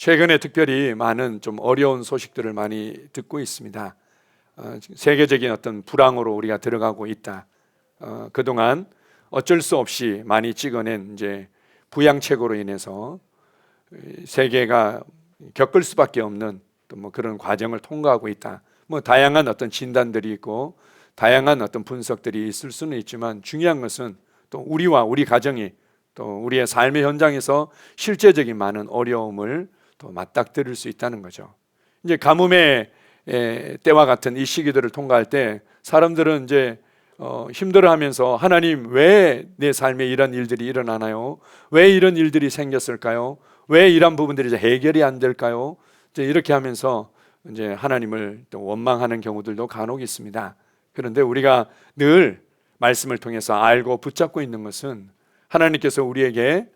최근에 특별히 많은 좀 어려운 소식들을 많이 듣고 있습니다. 세계적인 어떤 불황으로 우리가 들어가고 있다. 그동안 어쩔 수 없이 많이 찍어낸 이제 부양책으로 인해서 세계가 겪을 수밖에 없는 또 뭐 그런 과정을 통과하고 있다. 뭐 다양한 어떤 진단들이 있고 다양한 어떤 분석들이 있을 수는 있지만 중요한 것은 또 우리와 우리 가정이 또 우리의 삶의 현장에서 실제적인 많은 어려움을 또 맞닥뜨릴 수 있다는 거죠. 이제 가뭄의 때와 같은 이 시기들을 통과할 때 사람들은 이제 힘들어하면서 하나님 왜 내 삶에 이런 일들이 일어나나요? 왜 이런 일들이 생겼을까요? 왜 이런 부분들이 이제 해결이 안 될까요? 이제 이렇게 하면서 이제 하나님을 또 원망하는 경우들도 간혹 있습니다. 그런데 우리가 늘 말씀을 통해서 알고 붙잡고 있는 것은 하나님께서 우리에게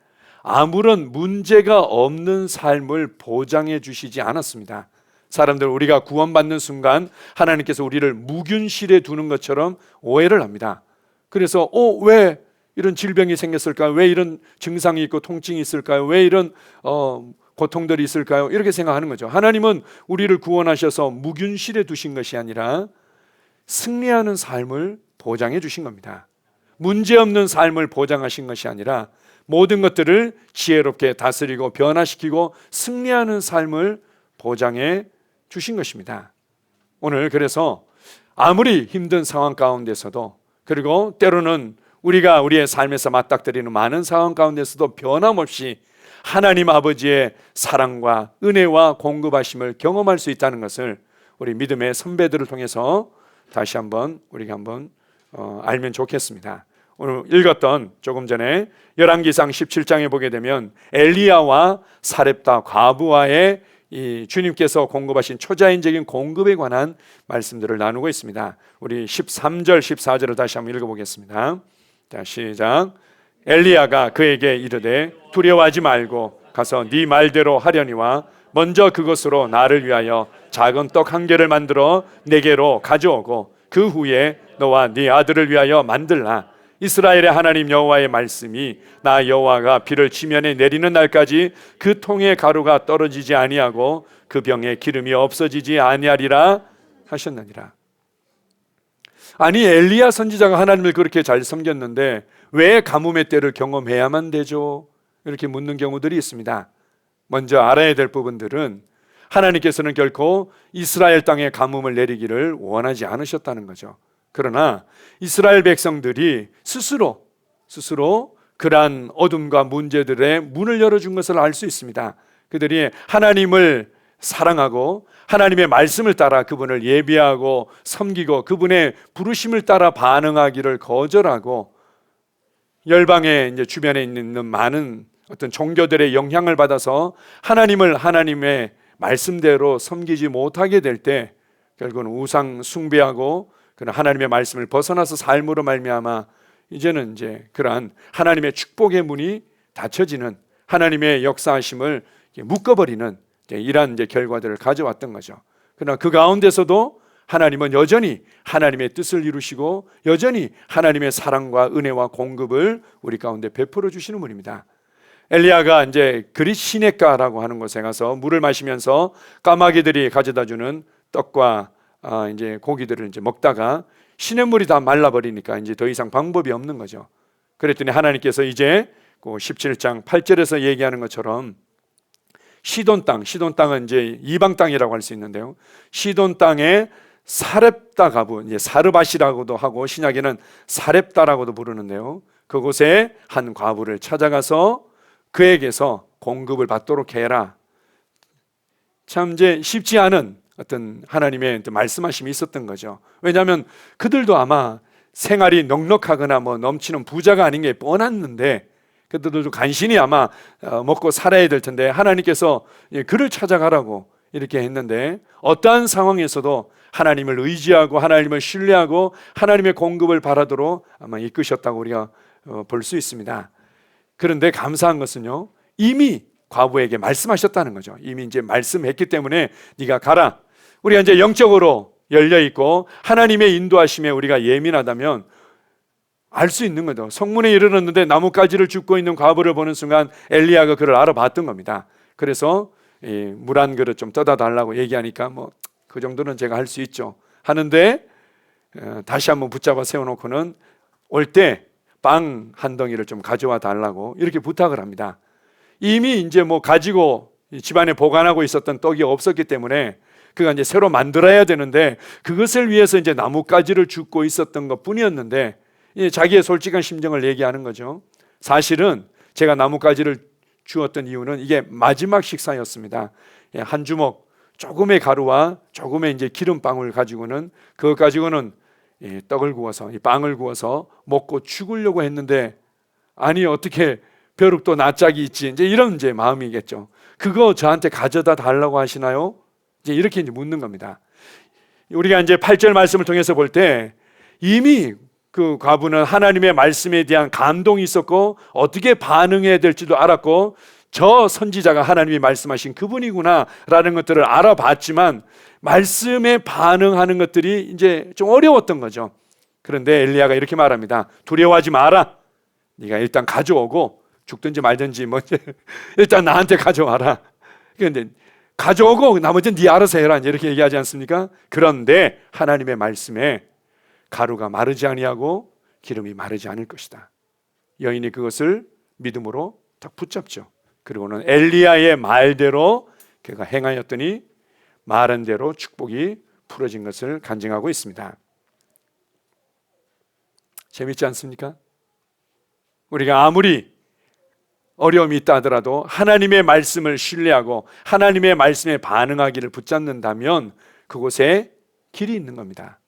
아무런 문제가 없는 삶을 보장해 주시지 않았습니다. 사람들 우리가 구원받는 순간 하나님께서 우리를 무균실에 두는 것처럼 오해를 합니다. 그래서 왜 이런 질병이 생겼을까요? 왜 이런 증상이 있고 통증이 있을까요? 왜 이런 고통들이 있을까요? 이렇게 생각하는 거죠. 하나님은 우리를 구원하셔서 무균실에 두신 것이 아니라 승리하는 삶을 보장해 주신 겁니다. 문제없는 삶을 보장하신 것이 아니라 모든 것들을 지혜롭게 다스리고 변화시키고 승리하는 삶을 보장해 주신 것입니다. 오늘 그래서 아무리 힘든 상황 가운데서도 그리고 때로는 우리가 우리의 삶에서 맞닥뜨리는 많은 상황 가운데서도 변함없이 하나님 아버지의 사랑과 은혜와 공급하심을 경험할 수 있다는 것을 우리 믿음의 선배들을 통해서 다시 한번 우리가 한번 알면 좋겠습니다. 오늘 읽었던 조금 전에 열왕기상 17장에 보게 되면 엘리야와 사렙다 과부와의 이 주님께서 공급하신 초자연적인 공급에 관한 말씀들을 나누고 있습니다. 우리 13절 14절을 다시 한번 읽어보겠습니다. 자, 시작. 엘리야가 그에게 이르되 두려워하지 말고 가서 네 말대로 하려니와 먼저 그것으로 나를 위하여 작은 떡 한 개를 만들어 내게로 가져오고 그 후에 너와 네 아들을 위하여 만들라. 이스라엘의 하나님 여호와의 말씀이 나 여호와가 비를 지면에 내리는 날까지 그 통의 가루가 떨어지지 아니하고 그 병에 기름이 없어지지 아니하리라 하셨느니라. 아니 엘리야 선지자가 하나님을 그렇게 잘 섬겼는데 왜 가뭄의 때를 경험해야만 되죠? 이렇게 묻는 경우들이 있습니다. 먼저 알아야 될 부분들은 하나님께서는 결코 이스라엘 땅에 가뭄을 내리기를 원하지 않으셨다는 거죠. 그러나 이스라엘 백성들이 스스로 그러한 어둠과 문제들의 문을 열어준 것을 알 수 있습니다. 그들이 하나님을 사랑하고 하나님의 말씀을 따라 그분을 예비하고 섬기고 그분의 부르심을 따라 반응하기를 거절하고 열방의 이제 주변에 있는 많은 어떤 종교들의 영향을 받아서 하나님을 하나님의 말씀대로 섬기지 못하게 될 때 결국은 우상 숭배하고 그런 하나님의 말씀을 벗어나서 삶으로 말미암아 이제는 이제 그러한 하나님의 축복의 문이 닫혀지는 하나님의 역사하심을 묶어버리는 이러한 이제 결과들을 가져왔던 거죠. 그러나 그 가운데서도 하나님은 여전히 하나님의 뜻을 이루시고 여전히 하나님의 사랑과 은혜와 공급을 우리 가운데 베풀어 주시는 분입니다. 엘리야가 이제 그릿 시냇가라고 하는 곳에 가서 물을 마시면서 까마귀들이 가져다 주는 떡과 이제 고기들을 이제 먹다가 시냇물이 다 말라버리니까 이제 더 이상 방법이 없는 거죠. 그랬더니 하나님께서 이제 그 17장 8절에서 얘기하는 것처럼 시돈 땅은 이제 이방 땅이라고 할 수 있는데요. 시돈 땅에 사렙다 과부, 이제 사르밧이라고도 하고 신약에는 사렙다라고도 부르는데요. 그곳에 한 과부를 찾아가서 그에게서 공급을 받도록 해라. 참 이제 쉽지 않은 어떤 하나님의 말씀하심이 있었던 거죠. 왜냐하면 그들도 아마 생활이 넉넉하거나 뭐 넘치는 부자가 아닌 게 뻔했는데 그들도 간신히 아마 먹고 살아야 될 텐데 하나님께서 그를 찾아가라고 이렇게 했는데 어떠한 상황에서도 하나님을 의지하고 하나님을 신뢰하고 하나님의 공급을 바라도록 아마 이끄셨다고 우리가 볼 수 있습니다. 그런데 감사한 것은요, 이미 과부에게 말씀하셨다는 거죠. 이미 이제 말씀했기 때문에 네가 가라. 우리가 이제 영적으로 열려 있고 하나님의 인도하심에 우리가 예민하다면 알 수 있는 거죠. 성문에 이르렀는데 나뭇가지를 줍고 있는 과부를 보는 순간 엘리야가 그를 알아봤던 겁니다. 그래서 물 한 그릇 좀 떠다 달라고 얘기하니까 뭐 그 정도는 제가 할 수 있죠 하는데, 다시 한번 붙잡아 세워놓고는 올 때 빵 한 덩이를 좀 가져와 달라고 이렇게 부탁을 합니다. 이미 이제 뭐 가지고 집안에 보관하고 있었던 떡이 없었기 때문에 그가 이제 새로 만들어야 되는데, 그것을 위해서 이제 나뭇가지를 줍고 있었던 것 뿐이었는데, 자기의 솔직한 심정을 얘기하는 거죠. 사실은 제가 나뭇가지를 주었던 이유는 이게 마지막 식사였습니다. 한 주먹 조금의 가루와 조금의 이제 기름방울 가지고는, 그것 가지고는 떡을 구워서, 이 빵을 구워서 먹고 죽으려고 했는데, 아니 어떻게 벼룩도 낯짝이 있지, 이제 이런 이제 마음이겠죠. 그거 저한테 가져다 달라고 하시나요? 이제 이렇게 이제 묻는 겁니다. 우리가 이제 8절 말씀을 통해서 볼 때 이미 그 과부는 하나님의 말씀에 대한 감동이 있었고 어떻게 반응해야 될지도 알았고, 저 선지자가 하나님이 말씀하신 그분이구나 라는 것들을 알아봤지만 말씀에 반응하는 것들이 이제 좀 어려웠던 거죠. 그런데 엘리야가 이렇게 말합니다. 두려워하지 마라. 네가 일단 가져오고 죽든지 말든지 뭐 일단 나한테 가져와라. 그런데 가져오고 나머지는 네 알아서 해라 이렇게 얘기하지 않습니까? 그런데 하나님의 말씀에 가루가 마르지 아니하고 기름이 마르지 않을 것이다. 여인이 그것을 믿음으로 딱 붙잡죠. 그리고는 엘리야의 말대로 그가 행하였더니 말한 대로 축복이 풀어진 것을 간증하고 있습니다. 재밌지 않습니까? 우리가 아무리 어려움이 있다 하더라도 하나님의 말씀을 신뢰하고 하나님의 말씀에 반응하기를 붙잡는다면 그곳에 길이 있는 겁니다.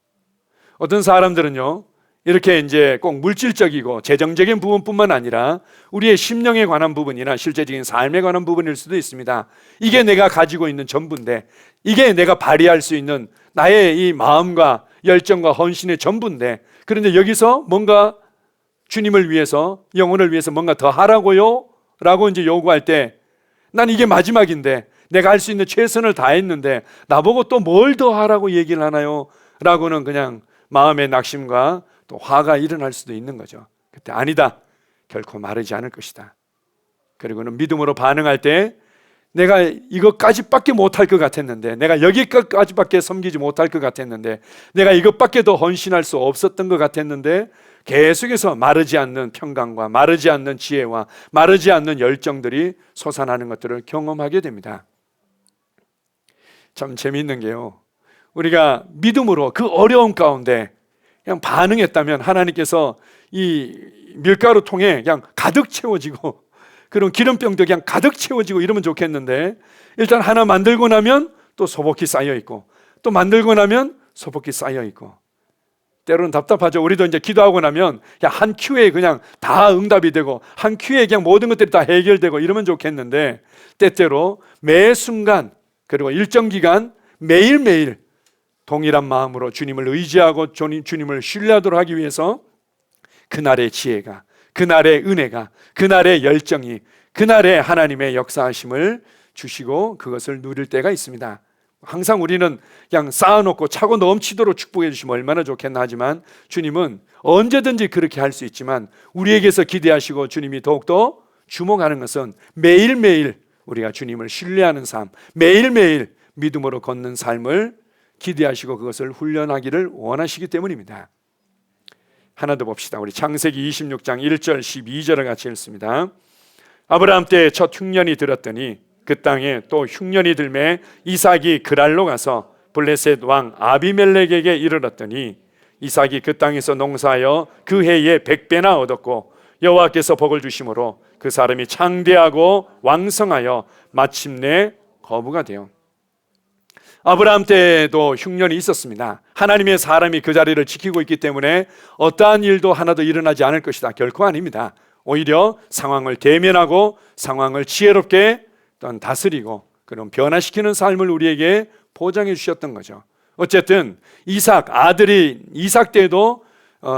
어떤 사람들은요, 이렇게 이제 꼭 물질적이고 재정적인 부분뿐만 아니라 우리의 심령에 관한 부분이나 실제적인 삶에 관한 부분일 수도 있습니다. 이게 내가 가지고 있는 전부인데, 이게 내가 발휘할 수 있는 나의 이 마음과 열정과 헌신의 전부인데, 그런데 여기서 뭔가 주님을 위해서, 영혼을 위해서 뭔가 더 하라고요? 라고 이제 요구할 때, 난 이게 마지막인데 내가 할 수 있는 최선을 다했는데 나보고 또 뭘 더 하라고 얘기를 하나요? 라고는 그냥 마음의 낙심과 또 화가 일어날 수도 있는 거죠. 그때 아니다, 결코 마르지 않을 것이다. 그리고는 믿음으로 반응할 때 내가 이것까지밖에 못할 것 같았는데, 내가 여기까지밖에 섬기지 못할 것 같았는데, 내가 이것밖에 더 헌신할 수 없었던 것 같았는데, 계속해서 마르지 않는 평강과 마르지 않는 지혜와 마르지 않는 열정들이 솟아나는 것들을 경험하게 됩니다. 참 재미있는 게요, 우리가 믿음으로 그 어려움 가운데 그냥 반응했다면 하나님께서 이 밀가루 통에 그냥 가득 채워지고, 그런 기름병도 그냥 가득 채워지고 이러면 좋겠는데, 일단 하나 만들고 나면 또 소복히 쌓여 있고, 또 만들고 나면 소복히 쌓여 있고, 때로는 답답하죠. 우리도 이제 기도하고 나면 그냥 한 큐에 그냥 다 응답이 되고 한 큐에 그냥 모든 것들이 다 해결되고 이러면 좋겠는데, 때때로 매 순간 그리고 일정 기간 매일매일 동일한 마음으로 주님을 의지하고 주님을 신뢰하도록 하기 위해서 그날의 지혜가, 그날의 은혜가, 그날의 열정이, 그날의 하나님의 역사하심을 주시고 그것을 누릴 때가 있습니다. 항상 우리는 그냥 쌓아놓고 차고 넘치도록 축복해 주시면 얼마나 좋겠나 하지만, 주님은 언제든지 그렇게 할 수 있지만 우리에게서 기대하시고 주님이 더욱더 주목하는 것은 매일매일 우리가 주님을 신뢰하는 삶, 매일매일 믿음으로 걷는 삶을 기대하시고 그것을 훈련하기를 원하시기 때문입니다. 하나 더 봅시다. 우리 창세기 26장 1절 12절을 같이 읽습니다. 아브라함 때 첫 흉년이 들었더니 그 땅에 또 흉년이 들매 이삭이 그랄로 가서 블레셋 왕 아비멜렉에게 이르렀더니 이삭이 그 땅에서 농사하여 그 해에 100배나 얻었고 여호와께서 복을 주심으로 그 사람이 창대하고 왕성하여 마침내 거부가 되어. 아브라함 때도 흉년이 있었습니다. 하나님의 사람이 그 자리를 지키고 있기 때문에 어떠한 일도 하나도 일어나지 않을 것이다, 결코 아닙니다. 오히려 상황을 대면하고 상황을 지혜롭게 다스리고 그런 변화시키는 삶을 우리에게 보장해 주셨던 거죠. 어쨌든 이삭 아들이 이삭 때도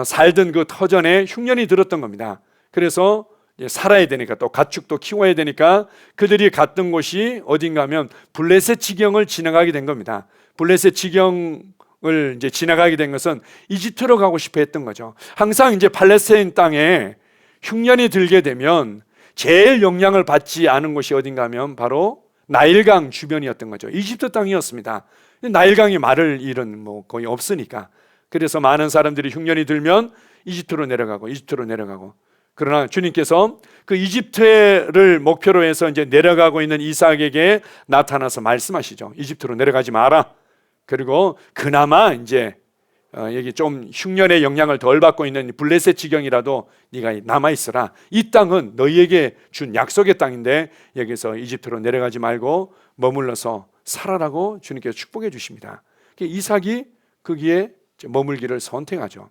살던 그 터전에 흉년이 들었던 겁니다. 그래서 살아야 되니까, 또 가축도 키워야 되니까 그들이 갔던 곳이 어딘가 하면 블레셋 지경을 지나가게 된 겁니다. 블레셋 지경을 이제 지나가게 된 것은 이집트로 가고 싶어 했던 거죠. 항상 이제 팔레스타인 땅에 흉년이 들게 되면 제일 영향을 받지 않은 곳이 어딘가 하면 바로 나일강 주변이었던 거죠. 이집트 땅이었습니다. 나일강이 마를 일은 뭐 거의 없으니까. 그래서 많은 사람들이 흉년이 들면 이집트로 내려가고. 그러나 주님께서 그 이집트를 목표로 해서 이제 내려가고 있는 이삭에게 나타나서 말씀하시죠. 이집트로 내려가지 마라. 그리고 그나마 이제 여기 좀 흉년의 영향을 덜 받고 있는 블레셋 지경이라도 네가 남아 있어라. 이 땅은 너희에게 준 약속의 땅인데 여기서 이집트로 내려가지 말고 머물러서 살아라고 주님께서 축복해 주십니다. 이삭이 거기에 머물기를 선택하죠.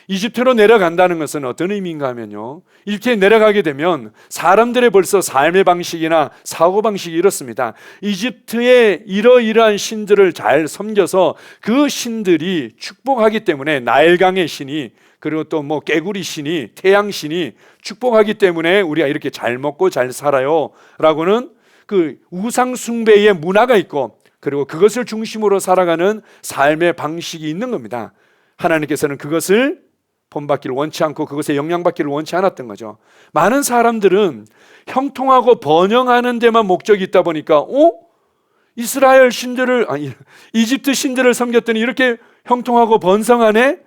이집트로 내려간다는 것은 어떤 의미인가 하면요, 이집트에 내려가게 되면 사람들의 벌써 삶의 방식이나 사고방식이 이렇습니다. 이집트의 이러이러한 신들을 잘 섬겨서 그 신들이 축복하기 때문에 나일강의 신이, 그리고 또 뭐 깨구리 신이, 태양 신이 축복하기 때문에 우리가 이렇게 잘 먹고 잘 살아요 라고는 그 우상 숭배의 문화가 있고, 그리고 그것을 중심으로 살아가는 삶의 방식이 있는 겁니다. 하나님께서는 그것을 본받기를 원치 않고 그것에 영향받기를 원치 않았던 거죠. 많은 사람들은 형통하고 번영하는 데만 목적이 있다 보니까 이스라엘 신들을, 이집트 신들을 섬겼더니 이렇게 형통하고 번성하네?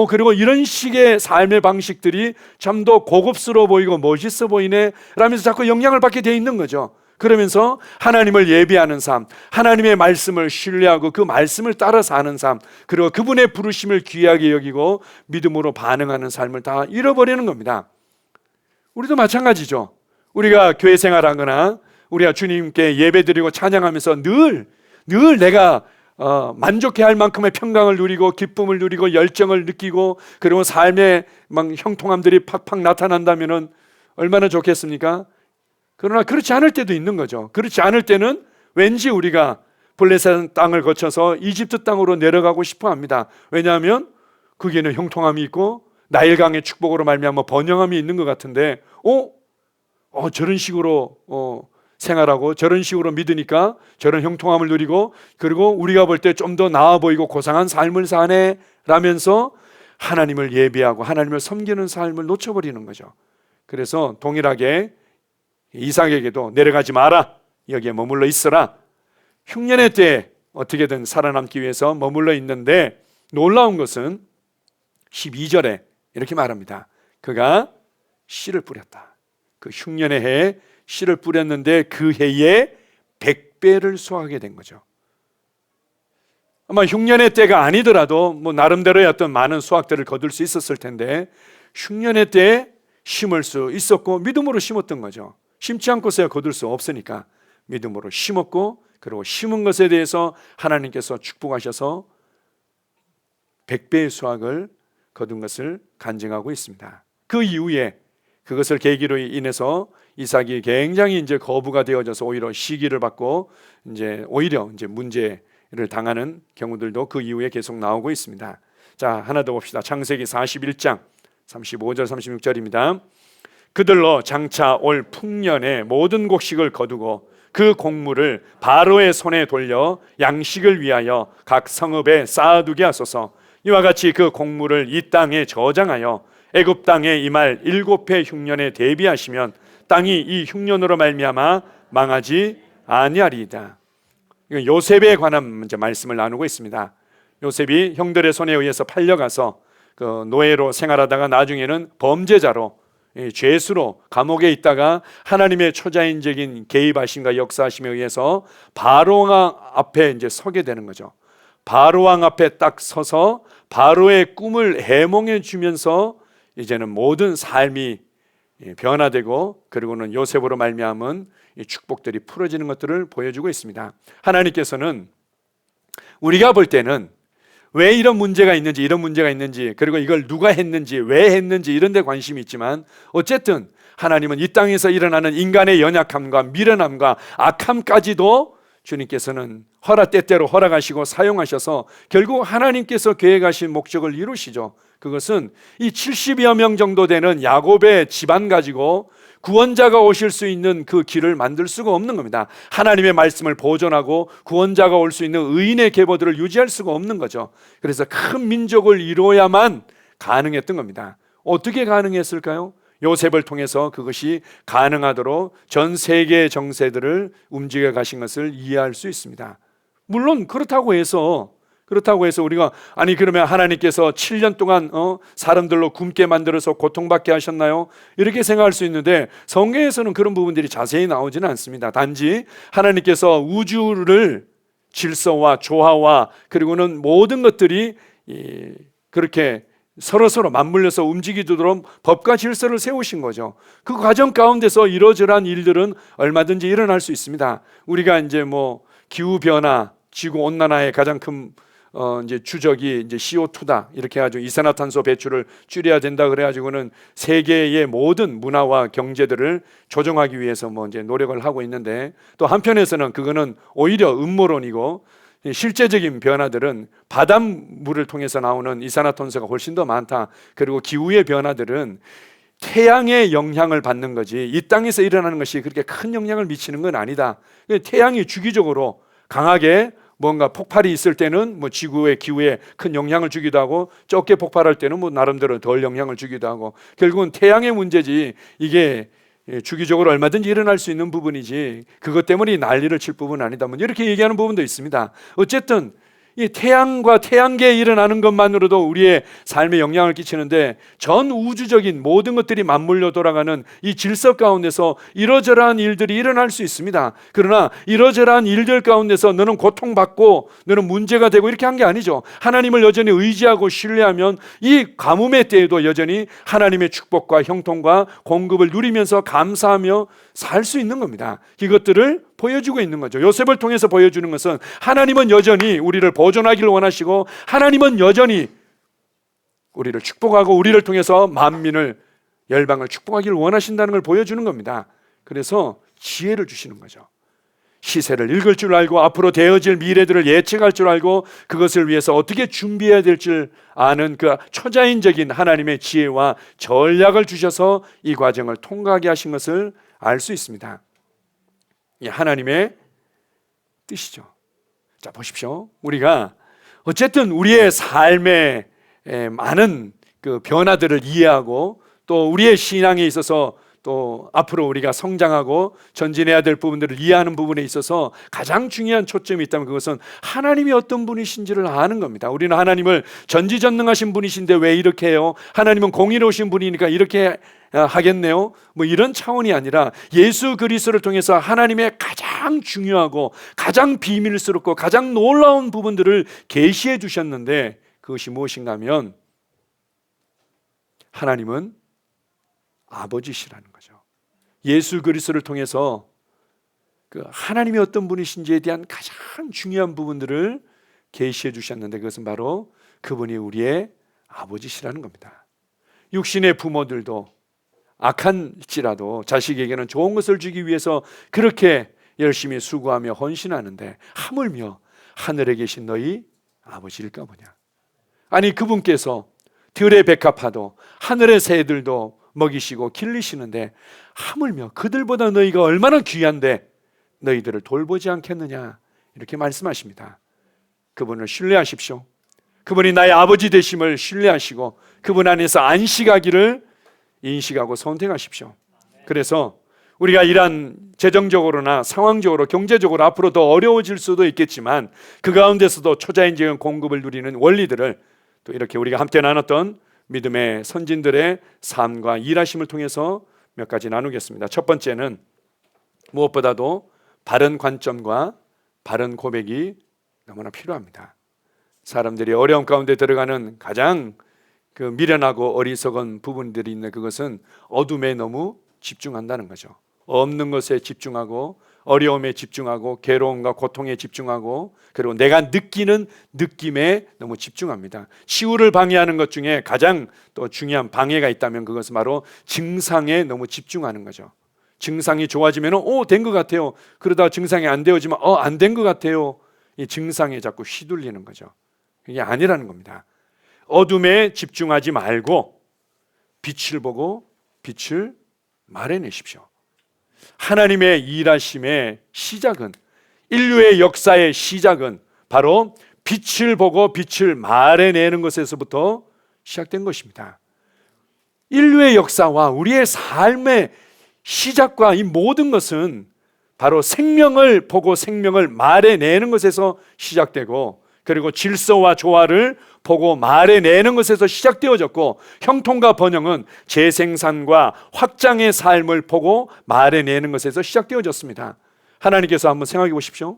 그리고 이런 식의 삶의 방식들이 참 더 고급스러워 보이고 멋있어 보이네 라면서 자꾸 영향을 받게 돼 있는 거죠. 그러면서 하나님을 예비하는 삶, 하나님의 말씀을 신뢰하고 그 말씀을 따라 사는 삶, 그리고 그분의 부르심을 귀하게 여기고 믿음으로 반응하는 삶을 다 잃어버리는 겁니다. 우리도 마찬가지죠. 우리가 교회 생활하거나 우리가 주님께 예배드리고 찬양하면서 늘 내가 만족해야 할 만큼의 평강을 누리고 기쁨을 누리고 열정을 느끼고 그리고 삶의 막 형통함들이 팍팍 나타난다면 얼마나 좋겠습니까? 그러나 그렇지 않을 때도 있는 거죠. 그렇지 않을 때는 왠지 우리가 블레셋 땅을 거쳐서 이집트 땅으로 내려가고 싶어 합니다. 왜냐하면 거기에는 형통함이 있고 나일강의 축복으로 말미암아 번영함이 있는 것 같은데 저런 식으로 생활하고 저런 식으로 믿으니까 저런 형통함을 누리고 그리고 우리가 볼 때 좀 더 나아 보이고 고상한 삶을 사네 라면서 하나님을 예비하고 하나님을 섬기는 삶을 놓쳐버리는 거죠. 그래서 동일하게 이삭에게도 내려가지 마라, 여기에 머물러 있어라. 흉년의 때에 어떻게든 살아남기 위해서 머물러 있는데 놀라운 것은 12절에 이렇게 말합니다. 그가 씨를 뿌렸다. 그 흉년의 해에 씨를 뿌렸는데 그 해에 100배를 수확하게 된 거죠. 아마 흉년의 때가 아니더라도 뭐 나름대로의 어떤 많은 수확들을 거둘 수 있었을 텐데 흉년의 때에 심을 수 있었고 믿음으로 심었던 거죠. 심지 않고서야 거둘 수 없으니까 믿음으로 심었고 그리고 심은 것에 대해서 하나님께서 축복하셔서 100배의 수확을 거둔 것을 간증하고 있습니다. 그 이후에 그것을 계기로 인해서 이삭이 굉장히 이제 거부가 되어져서 오히려 시기를 받고 오히려 문제를 당하는 경우들도 그 이후에 계속 나오고 있습니다. 자, 하나 더 봅시다. 창세기 41장 35절 36절입니다. 그들로 장차 올 풍년에 모든 곡식을 거두고 그 곡물을 바로의 손에 돌려 양식을 위하여 각 성읍에 쌓아두게 하소서. 이와 같이 그 곡물을 이 땅에 저장하여 애굽 땅에 임할 7해 흉년에 대비하시면 땅이 이 흉년으로 말미암아 망하지 아니하리이다. 요셉에 관한 말씀을 나누고 있습니다. 요셉이 형들의 손에 의해서 팔려가서 그 노예로 생활하다가 나중에는 범죄자로 죄수로 감옥에 있다가 하나님의 초자연적인 개입하심과 역사하심에 의해서 바로왕 앞에 서게 되는 거죠. 바로왕 앞에 딱 서서 바로의 꿈을 해몽해 주면서 이제는 모든 삶이 변화되고 그리고는 요셉으로 말미암은 축복들이 풀어지는 것들을 보여주고 있습니다. 하나님께서는 우리가 볼 때는 왜 이런 문제가 있는지 그리고 이걸 누가 했는지 왜 했는지 이런 데 관심이 있지만 어쨌든 하나님은 이 땅에서 일어나는 인간의 연약함과 미련함과 악함까지도 주님께서는 때때로 허락하시고 사용하셔서 결국 하나님께서 계획하신 목적을 이루시죠. 그것은 이 70여 명 정도 되는 야곱의 집안 가지고 구원자가 오실 수 있는 그 길을 만들 수가 없는 겁니다. 하나님의 말씀을 보존하고 구원자가 올 수 있는 의인의 계보들을 유지할 수가 없는 거죠. 그래서 큰 민족을 이루어야만 가능했던 겁니다. 어떻게 가능했을까요? 요셉을 통해서 그것이 가능하도록 전 세계의 정세들을 움직여 가신 것을 이해할 수 있습니다. 물론 그렇다고 해서 우리가 아니 그러면 하나님께서 7년 동안 사람들로 굶게 만들어서 고통받게 하셨나요? 이렇게 생각할 수 있는데 성경에서는 그런 부분들이 자세히 나오지는 않습니다. 단지 하나님께서 우주를 질서와 조화와 그리고는 모든 것들이 그렇게 서로서로 맞물려서 움직이도록 법과 질서를 세우신 거죠. 그 과정 가운데서 이러저러한 일들은 얼마든지 일어날 수 있습니다. 우리가 이제 기후 변화, 지구 온난화의 가장 큰 이제 주적이 이제 CO2다 이렇게 해가지고 이산화탄소 배출을 줄여야 된다 그래가지고는 세계의 모든 문화와 경제들을 조정하기 위해서 이제 노력을 하고 있는데, 또 한편에서는 그거는 오히려 음모론이고 실제적인 변화들은 바닷물을 통해서 나오는 이산화탄소가 훨씬 더 많다. 그리고 기후의 변화들은 태양의 영향을 받는 거지 이 땅에서 일어나는 것이 그렇게 큰 영향을 미치는 건 아니다. 태양이 주기적으로 강하게 뭔가 폭발이 있을 때는 지구의 기후에 큰 영향을 주기도 하고 적게 폭발할 때는 나름대로 덜 영향을 주기도 하고, 결국은 태양의 문제지 이게 주기적으로 얼마든지 일어날 수 있는 부분이지 그것 때문에 난리를 칠 부분은 아니다. 이렇게 얘기하는 부분도 있습니다. 어쨌든 이 태양과 태양계에 일어나는 것만으로도 우리의 삶에 영향을 끼치는데, 전 우주적인 모든 것들이 맞물려 돌아가는 이 질서 가운데서 이러저러한 일들이 일어날 수 있습니다. 그러나 이러저러한 일들 가운데서 너는 고통받고 너는 문제가 되고 이렇게 한 게 아니죠. 하나님을 여전히 의지하고 신뢰하면 이 가뭄의 때에도 여전히 하나님의 축복과 형통과 공급을 누리면서 감사하며 살 수 있는 겁니다. 이것들을 보여주고 있는 거죠. 요셉을 통해서 보여주는 것은 하나님은 여전히 우리를 보존하기를 원하시고 하나님은 여전히 우리를 축복하고 우리를 통해서 만민을 열방을 축복하기를 원하신다는 걸 보여주는 겁니다. 그래서 지혜를 주시는 거죠. 시세를 읽을 줄 알고 앞으로 되어질 미래들을 예측할 줄 알고 그것을 위해서 어떻게 준비해야 될 줄 아는 그 초자연적인 하나님의 지혜와 전략을 주셔서 이 과정을 통과하게 하신 것을 알 수 있습니다. 이 하나님의 뜻이죠. 자, 보십시오. 우리가 어쨌든 우리의 삶에 많은 그 변화들을 이해하고 또 우리의 신앙에 있어서 또 앞으로 우리가 성장하고 전진해야 될 부분들을 이해하는 부분에 있어서 가장 중요한 초점이 있다면 그것은 하나님이 어떤 분이신지를 아는 겁니다. 우리는 하나님을 전지전능하신 분이신데 왜 이렇게 해요? 하나님은 공의로우신 분이니까 이렇게 하겠네요. 이런 차원이 아니라 예수 그리스도를 통해서 하나님의 가장 중요하고 가장 비밀스럽고 가장 놀라운 부분들을 계시해 주셨는데, 그것이 무엇인가 하면 하나님은 아버지시라는 거죠. 예수 그리스도를 통해서 그 하나님이 어떤 분이신지에 대한 가장 중요한 부분들을 계시해 주셨는데, 그것은 바로 그분이 우리의 아버지시라는 겁니다. 육신의 부모들도 악한지라도 자식에게는 좋은 것을 주기 위해서 그렇게 열심히 수고하며 헌신하는데, 하물며 하늘에 계신 너희 아버지일까 보냐. 아니 그분께서 들의 백합화도 하늘의 새들도 먹이시고 길리시는데 하물며 그들보다 너희가 얼마나 귀한데 너희들을 돌보지 않겠느냐, 이렇게 말씀하십니다. 그분을 신뢰하십시오. 그분이 나의 아버지 되심을 신뢰하시고 그분 안에서 안식하기를 인식하고 선택하십시오. 그래서 우리가 이러한 재정적으로나 상황적으로 경제적으로 앞으로 더 어려워질 수도 있겠지만 그 가운데서도 초자연적인 공급을 누리는 원리들을 또 이렇게 우리가 함께 나눴던 믿음의 선진들의 삶과 일하심을 통해서 몇 가지 나누겠습니다. 첫 번째는 무엇보다도 바른 관점과 바른 고백이 너무나 필요합니다. 사람들이 어려움 가운데 들어가는 가장 그 미련하고 어리석은 부분들이 있는 그것은 어둠에 너무 집중한다는 거죠. 없는 것에 집중하고 어려움에 집중하고 괴로움과 고통에 집중하고 그리고 내가 느끼는 느낌에 너무 집중합니다. 치유를 방해하는 것 중에 가장 또 중요한 방해가 있다면 그것은 바로 증상에 너무 집중하는 거죠. 증상이 좋아지면 된 것 같아요. 그러다 증상이 안 되어지면 안 된 것 같아요. 이 증상에 자꾸 휘둘리는 거죠. 이게 아니라는 겁니다. 어둠에 집중하지 말고 빛을 보고 빛을 말해내십시오. 하나님의 일하심의 시작은, 인류의 역사의 시작은 바로 빛을 보고 빛을 말해내는 것에서부터 시작된 것입니다. 인류의 역사와 우리의 삶의 시작과 이 모든 것은 바로 생명을 보고 생명을 말해내는 것에서 시작되고, 그리고 질서와 조화를 보고 말해내는 것에서 시작되어졌고, 형통과 번영은 재생산과 확장의 삶을 보고 말해내는 것에서 시작되어졌습니다. 하나님께서 한번 생각해 보십시오.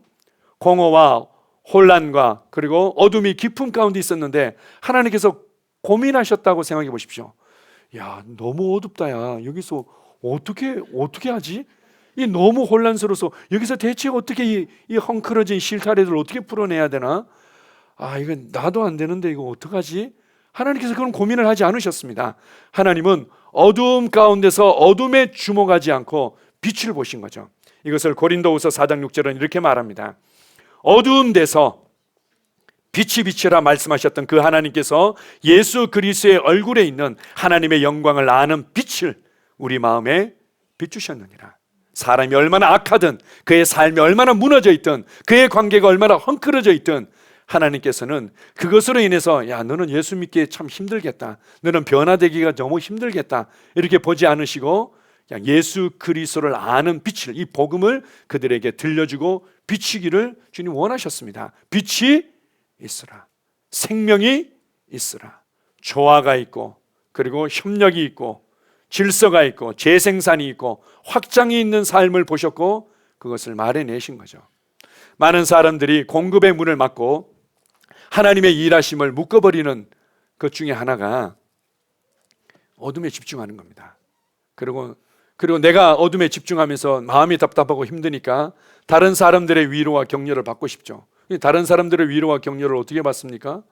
공허와 혼란과 그리고 어둠이 깊은 가운데 있었는데 하나님께서 고민하셨다고 생각해 보십시오. 야, 너무 어둡다. 야, 여기서 어떻게 하지? 이 너무 혼란스러워서 여기서 대체 어떻게 이 헝클어진 실타래들을 어떻게 풀어내야 되나? 아, 이건 나도 안 되는데 이거 어떡하지? 하나님께서 그런 고민을 하지 않으셨습니다. 하나님은 어두움 가운데서 어둠에 주목하지 않고 빛을 보신 거죠. 이것을 고린도후서 4장 6절은 이렇게 말합니다. 어두운 데서 빛이 비치라 말씀하셨던 그 하나님께서 예수 그리스도의 얼굴에 있는 하나님의 영광을 아는 빛을 우리 마음에 비추셨느니라. 사람이 얼마나 악하든, 그의 삶이 얼마나 무너져 있든, 그의 관계가 얼마나 헝클어져 있든 하나님께서는 그것으로 인해서 야, 너는 예수 믿기에 참 힘들겠다, 너는 변화되기가 너무 힘들겠다, 이렇게 보지 않으시고 그냥 예수 그리스도를 아는 빛을, 이 복음을 그들에게 들려주고 비치기를 주님 원하셨습니다. 빛이 있으라, 생명이 있으라, 조화가 있고 그리고 협력이 있고 질서가 있고 재생산이 있고 확장이 있는 삶을 보셨고 그것을 말해내신 거죠. 많은 사람들이 공급의 문을 막고 하나님의 일하심을 묶어버리는 것 중에 하나가 어둠에 집중하는 겁니다. 그리고 내가 어둠에 집중하면서 마음이 답답하고 힘드니까 다른 사람들의 위로와 격려를 받고 싶죠. 다른 사람들의 위로와 격려를 어떻게 받습니까?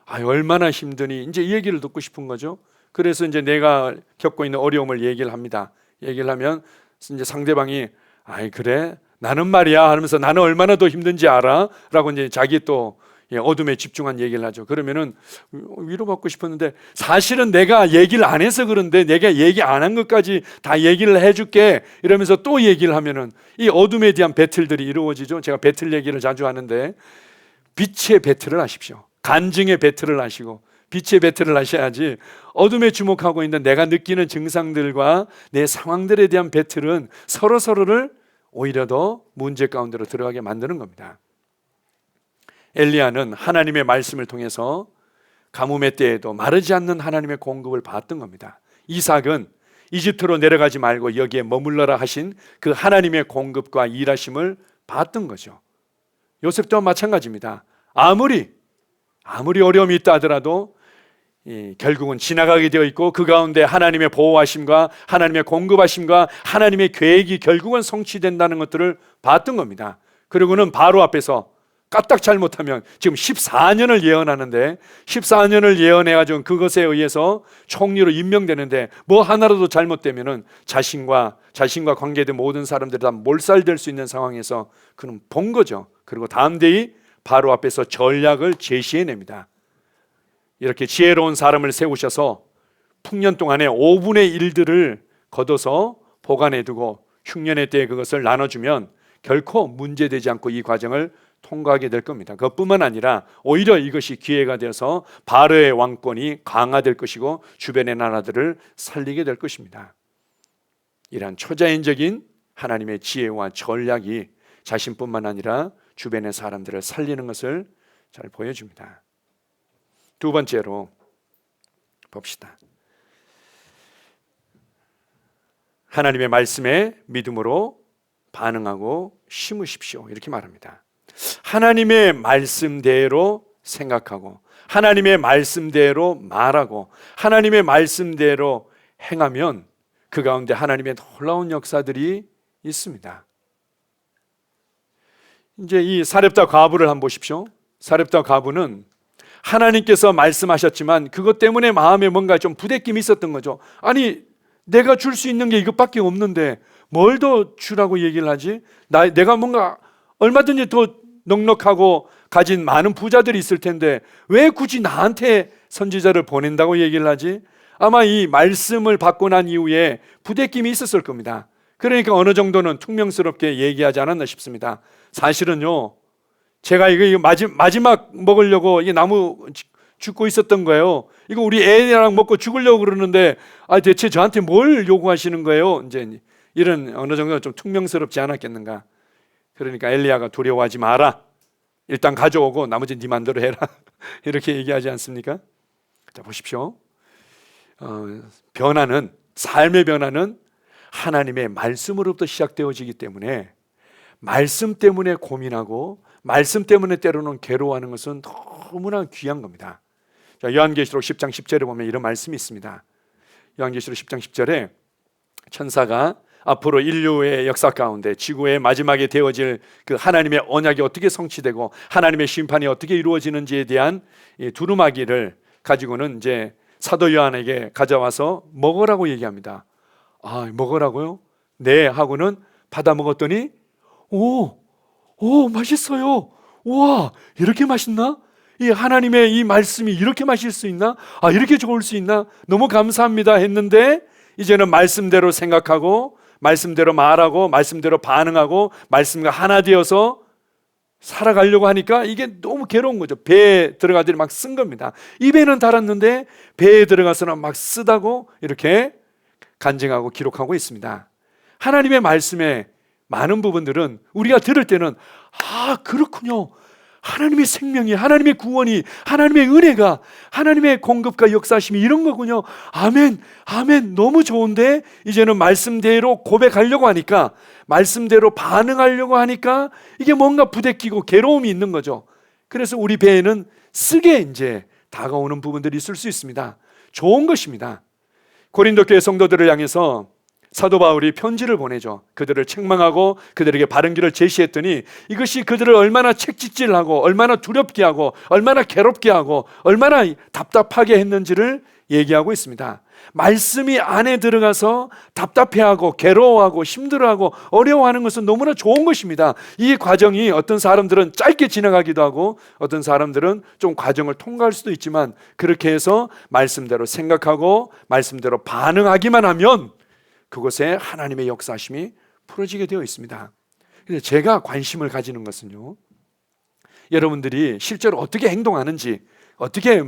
아, 얼마나 힘드니, 이제 이 얘기를 듣고 싶은 거죠. 그래서 이제 내가 겪고 있는 어려움을 얘기를 합니다. 얘기를 하면 이제 상대방이 아이 그래? 나는 말이야 하면서 나는 얼마나 더 힘든지 알아? 라고 이제 자기 또 어둠에 집중한 얘기를 하죠. 그러면은 위로받고 싶었는데 사실은 내가 얘기를 안 해서 그런데 내가 얘기 안 한 것까지 다 얘기를 해줄게 이러면서 또 얘기를 하면은 이 어둠에 대한 배틀들이 이루어지죠. 제가 배틀 얘기를 자주 하는데 빛의 배틀을 하십시오. 간증의 배틀을 하시고 빛의 배틀을 하셔야지 어둠에 주목하고 있는 내가 느끼는 증상들과 내 상황들에 대한 배틀은 서로를 오히려 더 문제 가운데로 들어가게 만드는 겁니다. 엘리야는 하나님의 말씀을 통해서 가뭄의 때에도 마르지 않는 하나님의 공급을 받았던 겁니다. 이삭은 이집트로 내려가지 말고 여기에 머물러라 하신 그 하나님의 공급과 일하심을 받았던 거죠. 요셉도 마찬가지입니다. 아무리 어려움이 있다 하더라도 결국은 지나가게 되어 있고 그 가운데 하나님의 보호하심과 하나님의 공급하심과 하나님의 계획이 결국은 성취된다는 것들을 봤던 겁니다. 그리고는 바로 앞에서 까딱 잘못하면 지금 14년을 예언하는데 14년을 예언해가지고 그것에 의해서 총리로 임명되는데 뭐 하나라도 잘못되면은 자신과 관계된 모든 사람들이 다 몰살될 수 있는 상황에서 그는 본 거죠. 그리고 다음대이 바로 앞에서 전략을 제시해냅니다. 이렇게 지혜로운 사람을 세우셔서 풍년 동안에 5분의 1들을 걷어서 보관해두고 흉년의 때에 그것을 나눠주면 결코 문제되지 않고 이 과정을 통과하게 될 겁니다. 그것뿐만 아니라 오히려 이것이 기회가 되어서 바로의 왕권이 강화될 것이고 주변의 나라들을 살리게 될 것입니다. 이러한 초자연적인 하나님의 지혜와 전략이 자신뿐만 아니라 주변의 사람들을 살리는 것을 잘 보여줍니다. 두 번째로 봅시다. 하나님의 말씀에 믿음으로 반응하고 심으십시오. 이렇게 말합니다. 하나님의 말씀대로 생각하고 하나님의 말씀대로 말하고 하나님의 말씀대로 행하면 그 가운데 하나님의 놀라운 역사들이 있습니다. 이제 이 사렙다 과부를 한번 보십시오. 사렙다 과부는 하나님께서 말씀하셨지만 그것 때문에 마음에 뭔가 좀 부대낌이 있었던 거죠. 아니 내가 줄 수 있는 게 이것밖에 없는데 뭘 더 주라고 얘기를 하지? 내가 뭔가 얼마든지 더 넉넉하고 가진 많은 부자들이 있을 텐데 왜 굳이 나한테 선지자를 보낸다고 얘기를 하지? 아마 이 말씀을 받고 난 이후에 부대낌이 있었을 겁니다. 그러니까 어느 정도는 퉁명스럽게 얘기하지 않았나 싶습니다. 사실은요, 제가 이거 마지막 먹으려고 이 나무 죽고 있었던 거예요. 이거 우리 애랑 먹고 죽으려고 그러는데 대체 저한테 뭘 요구하시는 거예요? 이제 이런 어느 정도 좀 퉁명스럽지 않았겠는가. 그러니까 엘리야가 두려워하지 마라. 일단 가져오고 나머지 네 맘대로 해라. 이렇게 얘기하지 않습니까? 자, 보십시오. 변화는, 삶의 변화는 하나님의 말씀으로부터 시작되어지기 때문에 말씀 때문에 고민하고 말씀 때문에 때로는 괴로워하는 것은 너무나 귀한 겁니다. 자, 요한계시록 10장 10절에 보면 이런 말씀이 있습니다. 요한계시록 10장 10절에 천사가 앞으로 인류의 역사 가운데 지구의 마지막에 되어질 그 하나님의 언약이 어떻게 성취되고 하나님의 심판이 어떻게 이루어지는지에 대한 이 두루마기를 가지고는 이제 사도 요한에게 가져와서 먹으라고 얘기합니다. 먹으라고요? 네 하고는 받아 먹었더니 오 맛있어요. 우와, 이렇게 맛있나? 이 하나님의 이 말씀이 이렇게 마실 수 있나? 이렇게 좋을 수 있나? 너무 감사합니다 했는데 이제는 말씀대로 생각하고 말씀대로 말하고 말씀대로 반응하고 말씀과 하나 되어서 살아가려고 하니까 이게 너무 괴로운 거죠. 배에 들어가더니 막 쓴 겁니다. 입에는 달았는데 배에 들어가서는 막 쓰다고 이렇게 간증하고 기록하고 있습니다. 하나님의 말씀의 많은 부분들은 우리가 들을 때는 그렇군요. 하나님의 생명이, 하나님의 구원이, 하나님의 은혜가, 하나님의 공급과 역사심이 이런 거군요. 아멘, 아멘. 너무 좋은데 이제는 말씀대로 고백하려고 하니까, 말씀대로 반응하려고 하니까 이게 뭔가 부대끼고 괴로움이 있는 거죠. 그래서 우리 배에는 쓰게 이제 다가오는 부분들이 있을 수 있습니다. 좋은 것입니다. 고린도 교회 성도들을 향해서 사도 바울이 편지를 보내죠. 그들을 책망하고 그들에게 바른 길을 제시했더니 이것이 그들을 얼마나 책짓질하고 얼마나 두렵게 하고 얼마나 괴롭게 하고 얼마나 답답하게 했는지를 얘기하고 있습니다. 말씀이 안에 들어가서 답답해하고 괴로워하고 힘들어하고 어려워하는 것은 너무나 좋은 것입니다. 이 과정이 어떤 사람들은 짧게 지나가기도 하고 어떤 사람들은 좀 과정을 통과할 수도 있지만 그렇게 해서 말씀대로 생각하고 말씀대로 반응하기만 하면 그곳에 하나님의 역사심이 풀어지게 되어 있습니다. 근데 제가 관심을 가지는 것은요, 여러분들이 실제로 어떻게 행동하는지, 어떻게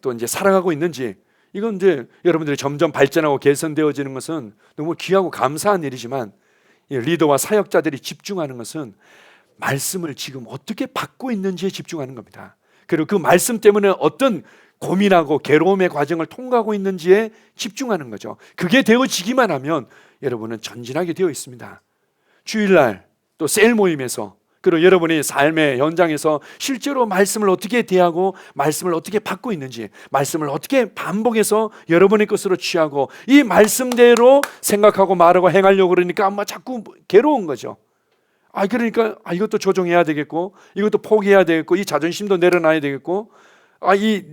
또 이제 살아가고 있는지, 이건 이제 여러분들이 점점 발전하고 개선되어지는 것은 너무 귀하고 감사한 일이지만 리더와 사역자들이 집중하는 것은 말씀을 지금 어떻게 받고 있는지에 집중하는 겁니다. 그리고 그 말씀 때문에 어떤 고민하고 괴로움의 과정을 통과하고 있는지에 집중하는 거죠. 그게 되어지기만 하면 여러분은 전진하게 되어 있습니다. 주일날 또 셀 모임에서 그리고 여러분이 삶의 현장에서 실제로 말씀을 어떻게 대하고 말씀을 어떻게 받고 있는지, 말씀을 어떻게 반복해서 여러분의 것으로 취하고 이 말씀대로 생각하고 말하고 행하려고 그러니까 자꾸 괴로운 거죠. 그러니까 이것도 조정해야 되겠고 이것도 포기해야 되겠고 이 자존심도 내려놔야 되겠고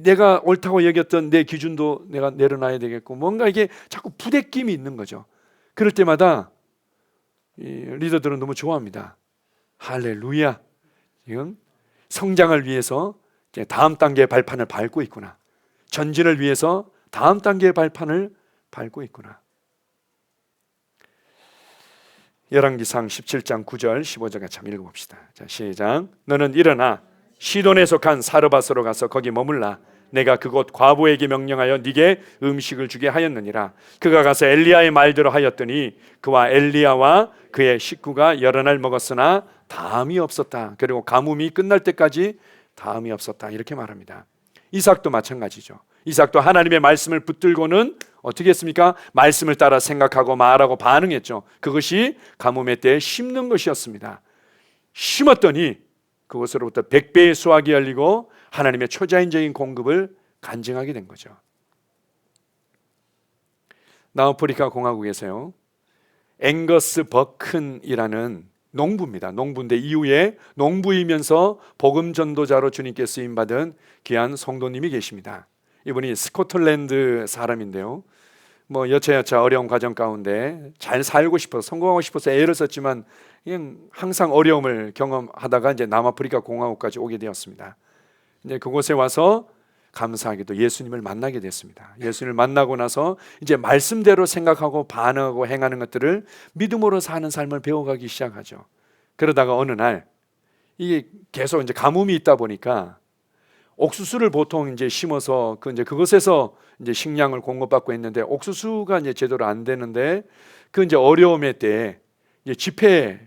내가 옳다고 여겼던 내 기준도 내가 내려놔야 되겠고 뭔가 이게 자꾸 부대낌이 있는 거죠. 그럴 때마다 이 리더들은 너무 좋아합니다. 할렐루야, 지금 성장을 위해서 이제 다음 단계의 발판을 밟고 있구나. 전진을 위해서 다음 단계의 발판을 밟고 있구나. 열왕기상 17장 9절 15절 같이 한번 읽어봅시다. 자, 시작. 너는 일어나 시돈에 속한 사르밧으로 가서 거기 머물라. 내가 그곳 과부에게 명령하여 네게 음식을 주게 하였느니라. 그가 가서 엘리야의 말대로 하였더니 그와 엘리야와 그의 식구가 여러 날 먹었으나 다음이 없었다. 그리고 가뭄이 끝날 때까지 다음이 없었다. 이렇게 말합니다. 이삭도 마찬가지죠. 이삭도 하나님의 말씀을 붙들고는 어떻게 했습니까? 말씀을 따라 생각하고 말하고 반응했죠. 그것이 가뭄의 때에 심는 것이었습니다. 심었더니 그것으로부터 100배의 수확이 열리고 하나님의 초자연적인 공급을 간증하게 된 거죠. 남아프리카 공화국에서요, 앵거스 버큰이라는 농부입니다. 농부인데 이후에 농부이면서 복음 전도자로 주님께 쓰임 받은 귀한 성도님이 계십니다. 이분이 스코틀랜드 사람인데요, 여차여차 어려운 과정 가운데 잘 살고 싶어서 성공하고 싶어서 애를 썼지만 그냥 항상 어려움을 경험하다가 이제 남아프리카 공화국까지 오게 되었습니다. 이제 그곳에 와서 감사하게도 예수님을 만나게 됐습니다. 예수님을 만나고 나서 이제 말씀대로 생각하고 반응하고 행하는 것들을 믿음으로 사는 삶을 배워가기 시작하죠. 그러다가 어느 날 이게 계속 이제 가뭄이 있다 보니까 옥수수를 보통 이제 심어서 그것에서 이제 식량을 공급받고 있는데 옥수수가 이제 제대로 안 되는데 그 이제 어려움의 때에 이제 집회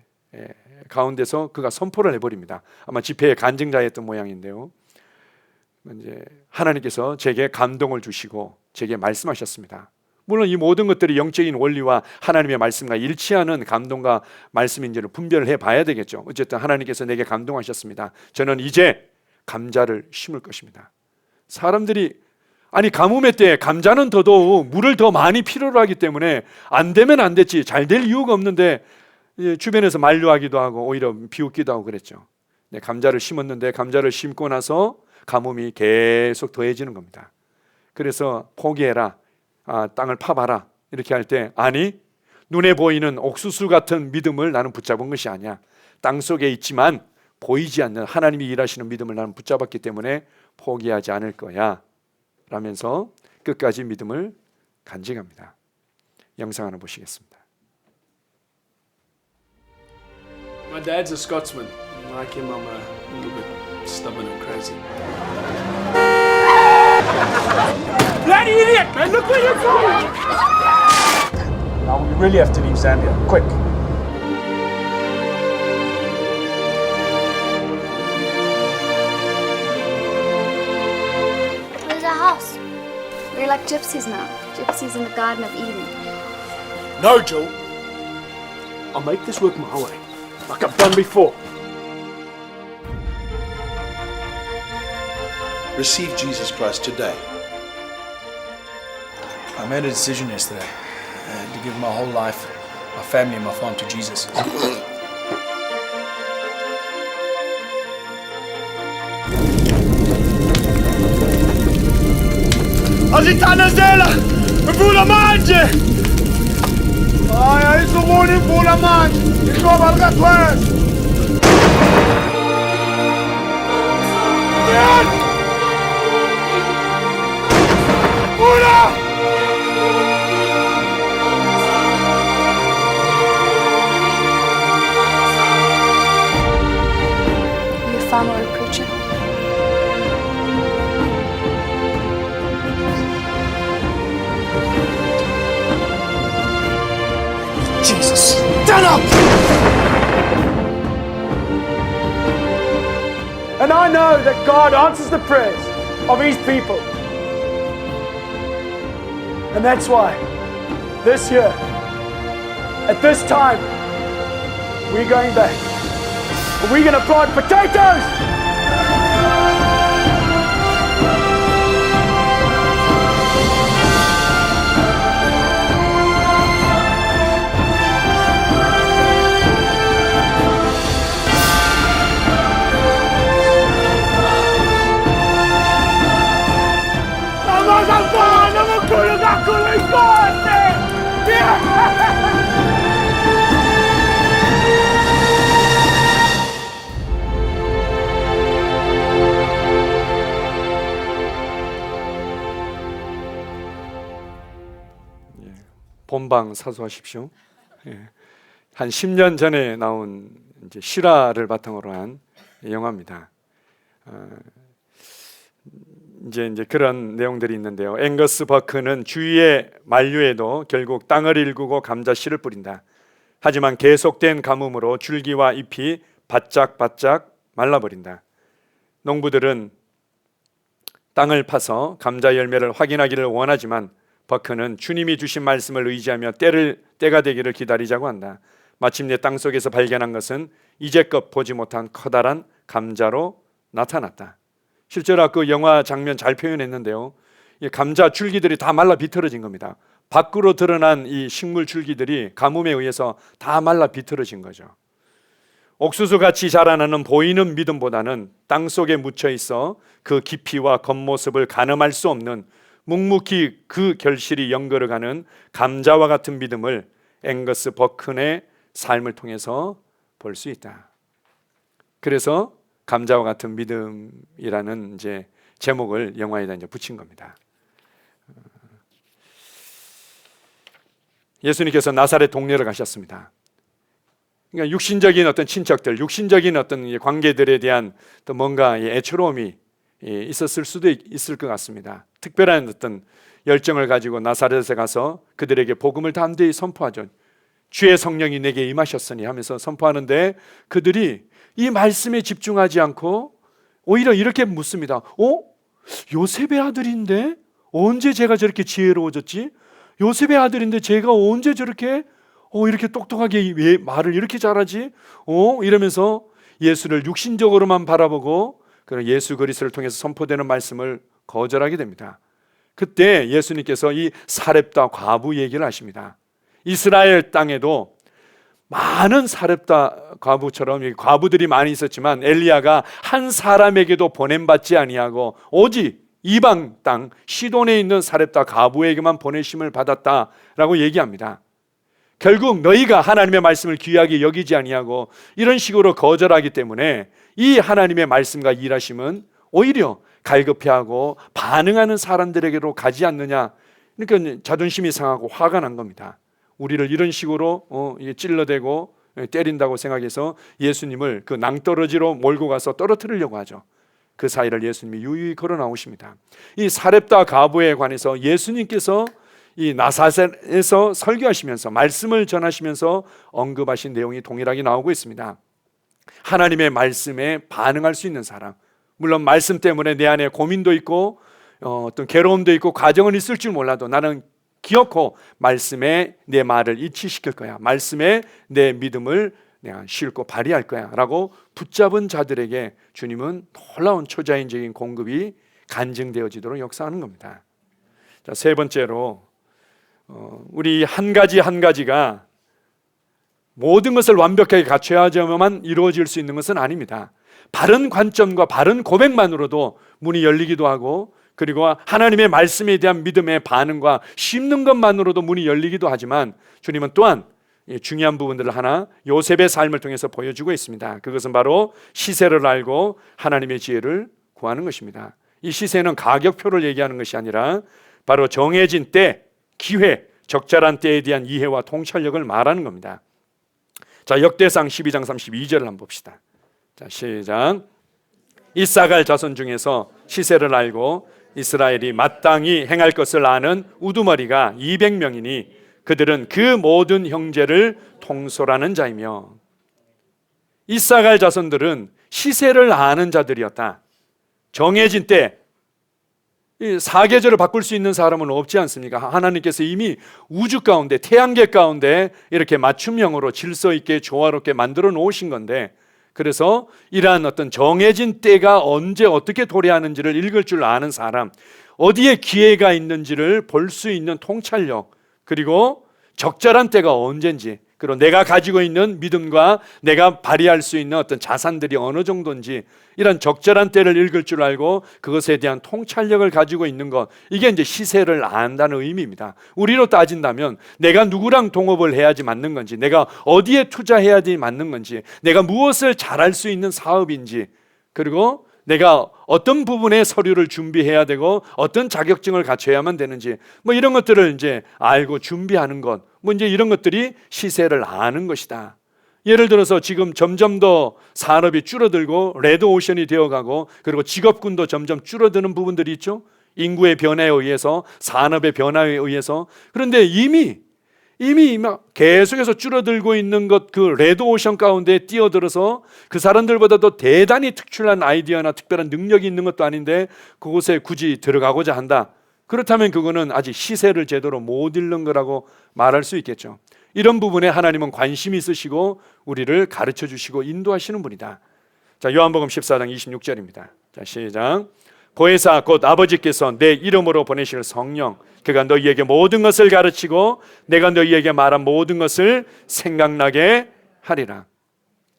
가운데서 그가 선포를 해버립니다. 아마 집회의 간증자였던 모양인데요. 이제 하나님께서 제게 감동을 주시고 제게 말씀하셨습니다. 물론 이 모든 것들이 영적인 원리와 하나님의 말씀과 일치하는 감동과 말씀인지를 분별을 해봐야 되겠죠. 어쨌든 하나님께서 내게 감동하셨습니다. 저는 이제 감자를 심을 것입니다. 사람들이 가뭄의 때에 감자는 더더욱 물을 더 많이 필요로 하기 때문에 안 되면 안 됐지 잘 될 이유가 없는데 주변에서 만류하기도 하고 오히려 비웃기도 하고 그랬죠. 감자를 심었는데 감자를 심고 나서 가뭄이 계속 더해지는 겁니다. 그래서 포기해라, 땅을 파봐라 이렇게 할 때 눈에 보이는 옥수수 같은 믿음을 나는 붙잡은 것이 아니야. 땅 속에 있지만 보이지 않는 하나님이 일하시는 믿음을 나는 붙잡았기 때문에 포기하지 않을 거야 라면서 끝까지 믿음을 간직합니다. 영상 하나 보시겠습니다. My dad's a Scotsman. Like him, I'm a little bit stubborn and crazy. Bloody idiot, man! Look where you're going! Now we really have to leave Zambia, quick. Where's our house? We're like gypsies now. Gypsies in the Garden of Eden. No, Joel. I'll make this work my way, like I've done before. Receive Jesus Christ today. I made a decision yesterday to give my whole life, my family and my farm to Jesus. Azitanazela! Vula manje! Ai, isso mole vula manje! Iko valga twes! Vula! Are you a farmer or a preacher? Jesus! Stand up! And I know that God answers the prayers of His people. And that's why this year, at this time, we're going back. And we're going to plant potatoes! 본방 사수하십시오. 한 10년 전에 나온 이제 실화를 바탕으로 한 영화입니다. 이제 그런 내용들이 있는데요. 앵거스 버크는 주위의 만류에도 결국 땅을 일구고 감자 씨를 뿌린다. 하지만 계속된 가뭄으로 줄기와 잎이 바짝바짝 말라버린다. 농부들은 땅을 파서 감자 열매를 확인하기를 원하지만 버크는 주님이 주신 말씀을 의지하며 때가 되기를 기다리자고 한다. 마침내 땅속에서 발견한 것은 이제껏 보지 못한 커다란 감자로 나타났다. 실제로 그 영화 장면 잘 표현했는데요. 이 감자 줄기들이 다 말라 비틀어진 겁니다. 밖으로 드러난 이 식물 줄기들이 가뭄에 의해서 다 말라 비틀어진 거죠. 옥수수같이 자라나는 보이는 믿음보다는 땅속에 묻혀 있어 그 깊이와 겉모습을 가늠할 수 없는 묵묵히 그 결실이 연걸어가는 감자와 같은 믿음을 앵거스 버큰의 삶을 통해서 볼 수 있다. 그래서 감자와 같은 믿음이라는 이제 제목을 영화에다 이제 붙인 겁니다. 예수님께서 나사렛 동네를 가셨습니다. 그러니까 육신적인 어떤 친척들, 육신적인 어떤 관계들에 대한 또 뭔가 애처로움이 있었을 수도 있을 것 같습니다. 특별한 어떤 열정을 가지고 나사렛에 가서 그들에게 복음을 담대히 선포하죠. 주의 성령이 내게 임하셨으니 하면서 선포하는데 그들이 이 말씀에 집중하지 않고 오히려 이렇게 묻습니다. 요셉의 아들인데 언제 제가 저렇게 지혜로워졌지? 요셉의 아들인데 제가 언제 저렇게 이렇게 똑똑하게 왜 말을 이렇게 잘하지? 이러면서 예수를 육신적으로만 바라보고 그런 예수 그리스도를 통해서 선포되는 말씀을 거절하게 됩니다. 그때 예수님께서 이 사렙다 과부 얘기를 하십니다. 이스라엘 땅에도 많은 사렙다 과부처럼 과부들이 많이 있었지만 엘리야가 한 사람에게도 보냄받지 아니하고 오직 이방 땅 시돈에 있는 사렙다 과부에게만 보내심을 받았다라고 얘기합니다. 결국 너희가 하나님의 말씀을 귀하게 여기지 아니하고 이런 식으로 거절하기 때문에 이 하나님의 말씀과 일하심은 오히려 갈급해하고 반응하는 사람들에게로 가지 않느냐. 그러니까 자존심이 상하고 화가 난 겁니다. 우리를 이런 식으로 찔러대고 때린다고 생각해서 예수님을 그 낭떠러지로 몰고 가서 떨어뜨리려고 하죠. 그 사이를 예수님이 유유히 걸어 나오십니다. 이 사렙다 과부에 관해서 예수님께서 이 나사렛에서 설교하시면서 말씀을 전하시면서 언급하신 내용이 동일하게 나오고 있습니다. 하나님의 말씀에 반응할 수 있는 사람, 물론 말씀 때문에 내 안에 고민도 있고 어떤 괴로움도 있고 과정은 있을 줄 몰라도 나는 기어코 말씀에 내 말을 이치시킬 거야, 말씀에 내 믿음을 내가 싣고 발휘할 거야 라고 붙잡은 자들에게 주님은 놀라운 초자연적인 공급이 간증되어지도록 역사하는 겁니다. 자, 세 번째로 우리 한 가지 한 가지가 모든 것을 완벽하게 갖춰야지만 이루어질 수 있는 것은 아닙니다. 바른 관점과 바른 고백만으로도 문이 열리기도 하고, 그리고 하나님의 말씀에 대한 믿음의 반응과 심는 것만으로도 문이 열리기도 하지만 주님은 또한 중요한 부분들을 하나 요셉의 삶을 통해서 보여주고 있습니다. 그것은 바로 시세를 알고 하나님의 지혜를 구하는 것입니다. 이 시세는 가격표를 얘기하는 것이 아니라 바로 정해진 때, 기회, 적절한 때에 대한 이해와 통찰력을 말하는 겁니다. 자, 역대상 12장 32절을 한번 봅시다. 자, 시작. 이사갈 자손 중에서 시세를 알고 이스라엘이 마땅히 행할 것을 아는 우두머리가 200명이니 그들은 그 모든 형제를 통솔하는 자이며. 이사갈 자손들은 시세를 아는 자들이었다. 정해진 때, 사계절을 바꿀 수 있는 사람은 없지 않습니까? 하나님께서 이미 우주 가운데, 태양계 가운데 이렇게 맞춤형으로 질서 있게 조화롭게 만들어 놓으신 건데, 그래서 이러한 어떤 정해진 때가 언제 어떻게 도래하는지를 읽을 줄 아는 사람, 어디에 기회가 있는지를 볼 수 있는 통찰력, 그리고 적절한 때가 언젠지, 그리고 내가 가지고 있는 믿음과 내가 발휘할 수 있는 어떤 자산들이 어느 정도인지, 이런 적절한 때를 읽을 줄 알고 그것에 대한 통찰력을 가지고 있는 것, 이게 이제 시세를 안다는 의미입니다. 우리로 따진다면 내가 누구랑 동업을 해야지 맞는 건지, 내가 어디에 투자해야지 맞는 건지, 내가 무엇을 잘할 수 있는 사업인지, 그리고 내가 어떤 부분에 서류를 준비해야 되고 어떤 자격증을 갖춰야만 되는지, 뭐 이런 것들을 이제 알고 준비하는 것, 뭐 이제 이런 것들이 시세를 아는 것이다. 예를 들어서 지금 점점 더 산업이 줄어들고 레드오션이 되어가고, 그리고 직업군도 점점 줄어드는 부분들이 있죠. 인구의 변화에 의해서, 산업의 변화에 의해서. 그런데 이미 막 계속해서 줄어들고 있는 것, 그 레드오션 가운데 뛰어들어서 그 사람들보다도 대단히 특출난 아이디어나 특별한 능력이 있는 것도 아닌데 그곳에 굳이 들어가고자 한다. 그렇다면 그거는 아직 시세를 제대로 못 읽는 거라고 말할 수 있겠죠. 이런 부분에 하나님은 관심이 있으시고 우리를 가르쳐 주시고 인도하시는 분이다. 자, 요한복음 14장 26절입니다. 자, 시작. 보혜사 곧 아버지께서 내 이름으로 보내실 성령, 그가 너희에게 모든 것을 가르치고 내가 너희에게 말한 모든 것을 생각나게 하리라.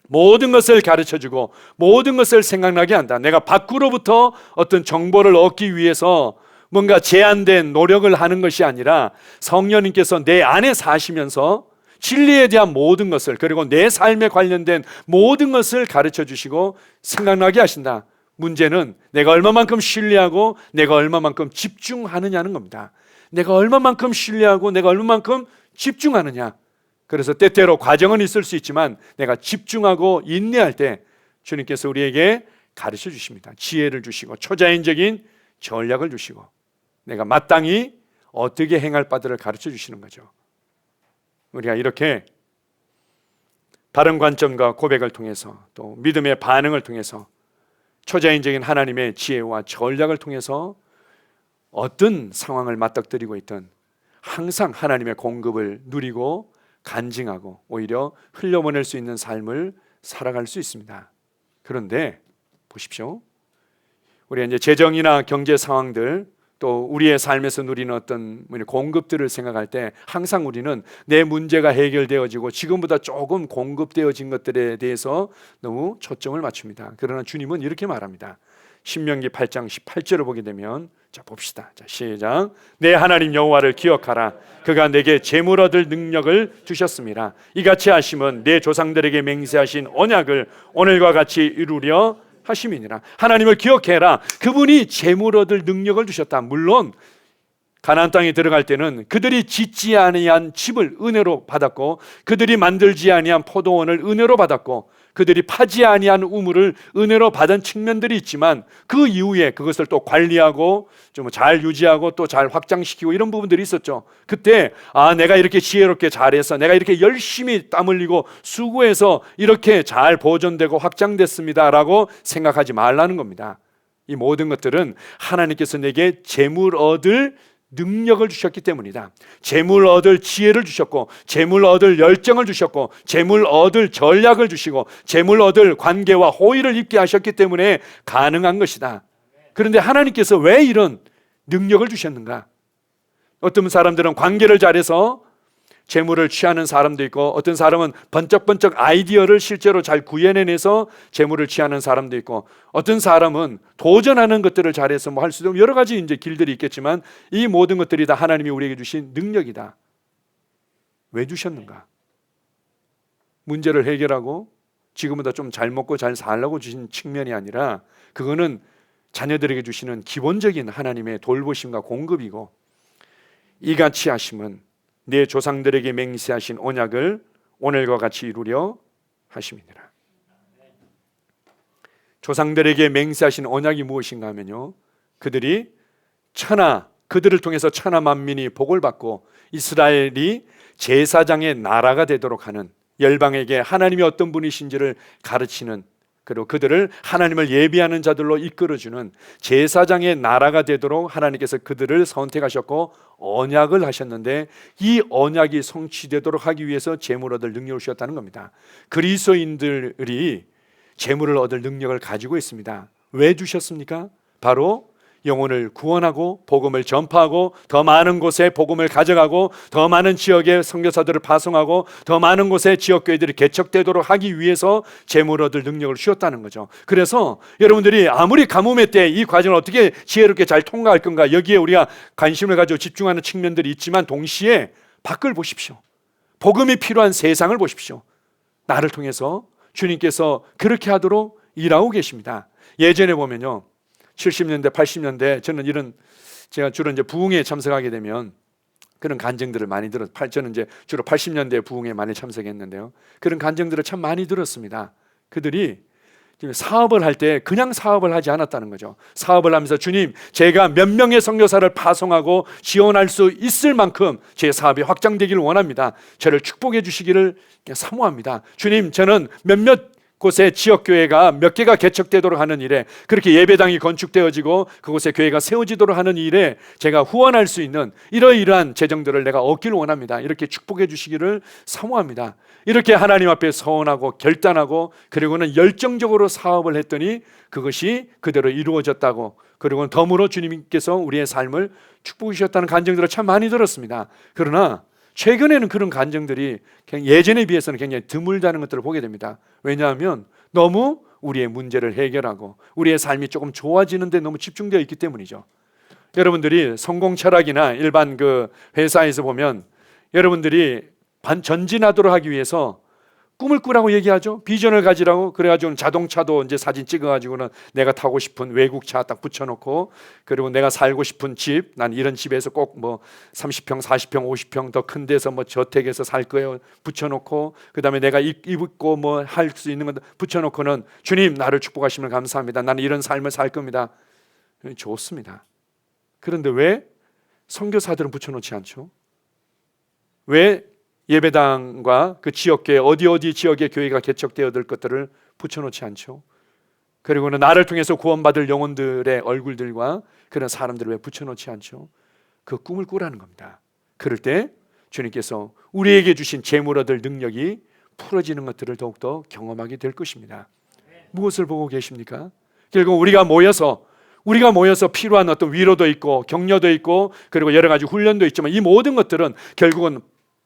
모든 것을 가르쳐주고 모든 것을 생각나게 한다. 내가 밖으로부터 어떤 정보를 얻기 위해서 뭔가 제한된 노력을 하는 것이 아니라 성령님께서 내 안에 사시면서 진리에 대한 모든 것을, 그리고 내 삶에 관련된 모든 것을 가르쳐 주시고 생각나게 하신다. 문제는 내가 얼마만큼 신뢰하고 내가 얼마만큼 집중하느냐는 겁니다. 내가 얼마만큼 신뢰하고 내가 얼마만큼 집중하느냐. 그래서 때때로 과정은 있을 수 있지만 내가 집중하고 인내할 때 주님께서 우리에게 가르쳐 주십니다. 지혜를 주시고 초자연적인 전략을 주시고 내가 마땅히 어떻게 행할 바들을 가르쳐 주시는 거죠. 우리가 이렇게 다른 관점과 고백을 통해서 또 믿음의 반응을 통해서 초자연적인 하나님의 지혜와 전략을 통해서 어떤 상황을 맞닥뜨리고 있든 항상 하나님의 공급을 누리고 간증하고 오히려 흘려보낼 수 있는 삶을 살아갈 수 있습니다. 그런데 보십시오. 우리가 이제 재정이나 경제 상황들 또 우리의 삶에서 누리는 어떤 공급들을 생각할 때 항상 우리는 내 문제가 해결되어지고 지금보다 조금 공급되어진 것들에 대해서 너무 초점을 맞춥니다. 그러나 주님은 이렇게 말합니다. 신명기 8장 18절을 보게 되면 자 봅시다. 자 시작. 내 하나님 여호와를 기억하라. 그가 내게 재물 얻을 능력을 주셨습니다. 이같이 하심은 내 조상들에게 맹세하신 언약을 오늘과 같이 이루려 하심이니라. 하나님을 기억해라. 그분이 재물 얻을 능력을 주셨다. 물론 가나안 땅에 들어갈 때는 그들이 짓지 아니한 집을 은혜로 받았고 그들이 만들지 아니한 포도원을 은혜로 받았고 그들이 파지 아니한 우물을 은혜로 받은 측면들이 있지만 그 이후에 그것을 또 관리하고 좀 잘 유지하고 또 잘 확장시키고 이런 부분들이 있었죠. 그때 내가 이렇게 지혜롭게 잘해서 내가 이렇게 열심히 땀 흘리고 수고해서 이렇게 잘 보존되고 확장됐습니다라고 생각하지 말라는 겁니다. 이 모든 것들은 하나님께서 내게 재물 얻을 능력을 주셨기 때문이다. 재물 얻을 지혜를 주셨고 재물 얻을 열정을 주셨고 재물 얻을 전략을 주시고 재물 얻을 관계와 호의를 입게 하셨기 때문에 가능한 것이다. 그런데 하나님께서 왜 이런 능력을 주셨는가? 어떤 사람들은 관계를 잘해서 재물을 취하는 사람도 있고 어떤 사람은 번쩍번쩍 아이디어를 실제로 잘 구현해내서 재물을 취하는 사람도 있고 어떤 사람은 도전하는 것들을 잘해서 할 수도 여러 가지 이제 길들이 있겠지만 이 모든 것들이 다 하나님이 우리에게 주신 능력이다. 왜 주셨는가? 문제를 해결하고 지금보다 좀 잘 먹고 잘 살라고 주신 측면이 아니라 그거는 자녀들에게 주시는 기본적인 하나님의 돌보심과 공급이고 이같이 하심은 내 조상들에게 맹세하신 언약을 오늘과 같이 이루려 하심이니라. 조상들에게 맹세하신 언약이 무엇인가 하면요, 그들이 그들을 통해서 천하 만민이 복을 받고 이스라엘이 제사장의 나라가 되도록 하는, 열방에게 하나님이 어떤 분이신지를 가르치는, 그리고 그들을 하나님을 예비하는 자들로 이끌어주는 제사장의 나라가 되도록 하나님께서 그들을 선택하셨고 언약을 하셨는데 이 언약이 성취되도록 하기 위해서 재물 얻을 능력을 주셨다는 겁니다. 그리스도인들이 재물을 얻을 능력을 가지고 있습니다. 왜 주셨습니까? 바로 영혼을 구원하고 복음을 전파하고 더 많은 곳에 복음을 가져가고 더 많은 지역에 선교사들을 파송하고 더 많은 곳에 지역교회들이 개척되도록 하기 위해서 재물 얻을 능력을 주셨다는 거죠. 그래서 여러분들이 아무리 가뭄의 때 이 과정을 어떻게 지혜롭게 잘 통과할 건가, 여기에 우리가 관심을 가지고 집중하는 측면들이 있지만 동시에 밖을 보십시오. 복음이 필요한 세상을 보십시오. 나를 통해서 주님께서 그렇게 하도록 일하고 계십니다. 예전에 보면요, 70년대, 80년대 제가 주로 이제 부흥회에 참석하게 되면 그런 간증들을 많이 저는 이제 주로 80년대 부흥회에 많이 참석했는데요. 그런 간증들을 참 많이 들었습니다. 그들이 사업을 할 때 그냥 사업을 하지 않았다는 거죠. 사업을 하면서 주님, 제가 몇 명의 선교사를 파송하고 지원할 수 있을 만큼 제 사업이 확장되기를 원합니다. 저를 축복해 주시기를 사모합니다. 주님, 저는 몇몇 곳에 지역교회가 몇 개가 개척되도록 하는 일에, 그렇게 예배당이 건축되어지고 그곳에 교회가 세워지도록 하는 일에 제가 후원할 수 있는 이러이러한 재정들을 내가 얻기를 원합니다. 이렇게 축복해 주시기를 사모합니다. 이렇게 하나님 앞에 서원하고 결단하고 그리고는 열정적으로 사업을 했더니 그것이 그대로 이루어졌다고, 그리고 덤으로 주님께서 우리의 삶을 축복해 주셨다는 간증들을 참 많이 들었습니다. 그러나 최근에는 그런 간증들이 예전에 비해서는 굉장히 드물다는 것들을 보게 됩니다. 왜냐하면 너무 우리의 문제를 해결하고 우리의 삶이 조금 좋아지는 데 너무 집중되어 있기 때문이죠. 여러분들이 성공 철학이나 일반 그 회사에서 보면 여러분들이 전진하도록 하기 위해서 꿈을 꾸라고 얘기하죠. 비전을 가지라고. 그래가지고 자동차도 이제 사진 찍어가지고는 내가 타고 싶은 외국차 딱 붙여놓고, 그리고 내가 살고 싶은 집, 난 이런 집에서 꼭 뭐 30평, 40평, 50평 더 큰 데서 뭐 저택에서 살 거예요 붙여놓고, 그 다음에 내가 입고 뭐 할 수 있는 건 붙여놓고는 주님 나를 축복하시면 감사합니다. 나는 이런 삶을 살 겁니다. 좋습니다. 그런데 왜 선교사들은 붙여놓지 않죠? 왜 예배당과 그 지역교회, 어디 지역의 교회가 개척되어들 것들을 붙여놓지 않죠? 그리고는 나를 통해서 구원받을 영혼들의 얼굴들과 그런 사람들을 왜 붙여놓지 않죠? 그 꿈을 꾸라는 겁니다. 그럴 때 주님께서 우리에게 주신 재물 얻을 능력이 풀어지는 것들을 더욱더 경험하게 될 것입니다. 무엇을 보고 계십니까? 결국 우리가 모여서 필요한 어떤 위로도 있고 격려도 있고 그리고 여러 가지 훈련도 있지만 이 모든 것들은 결국은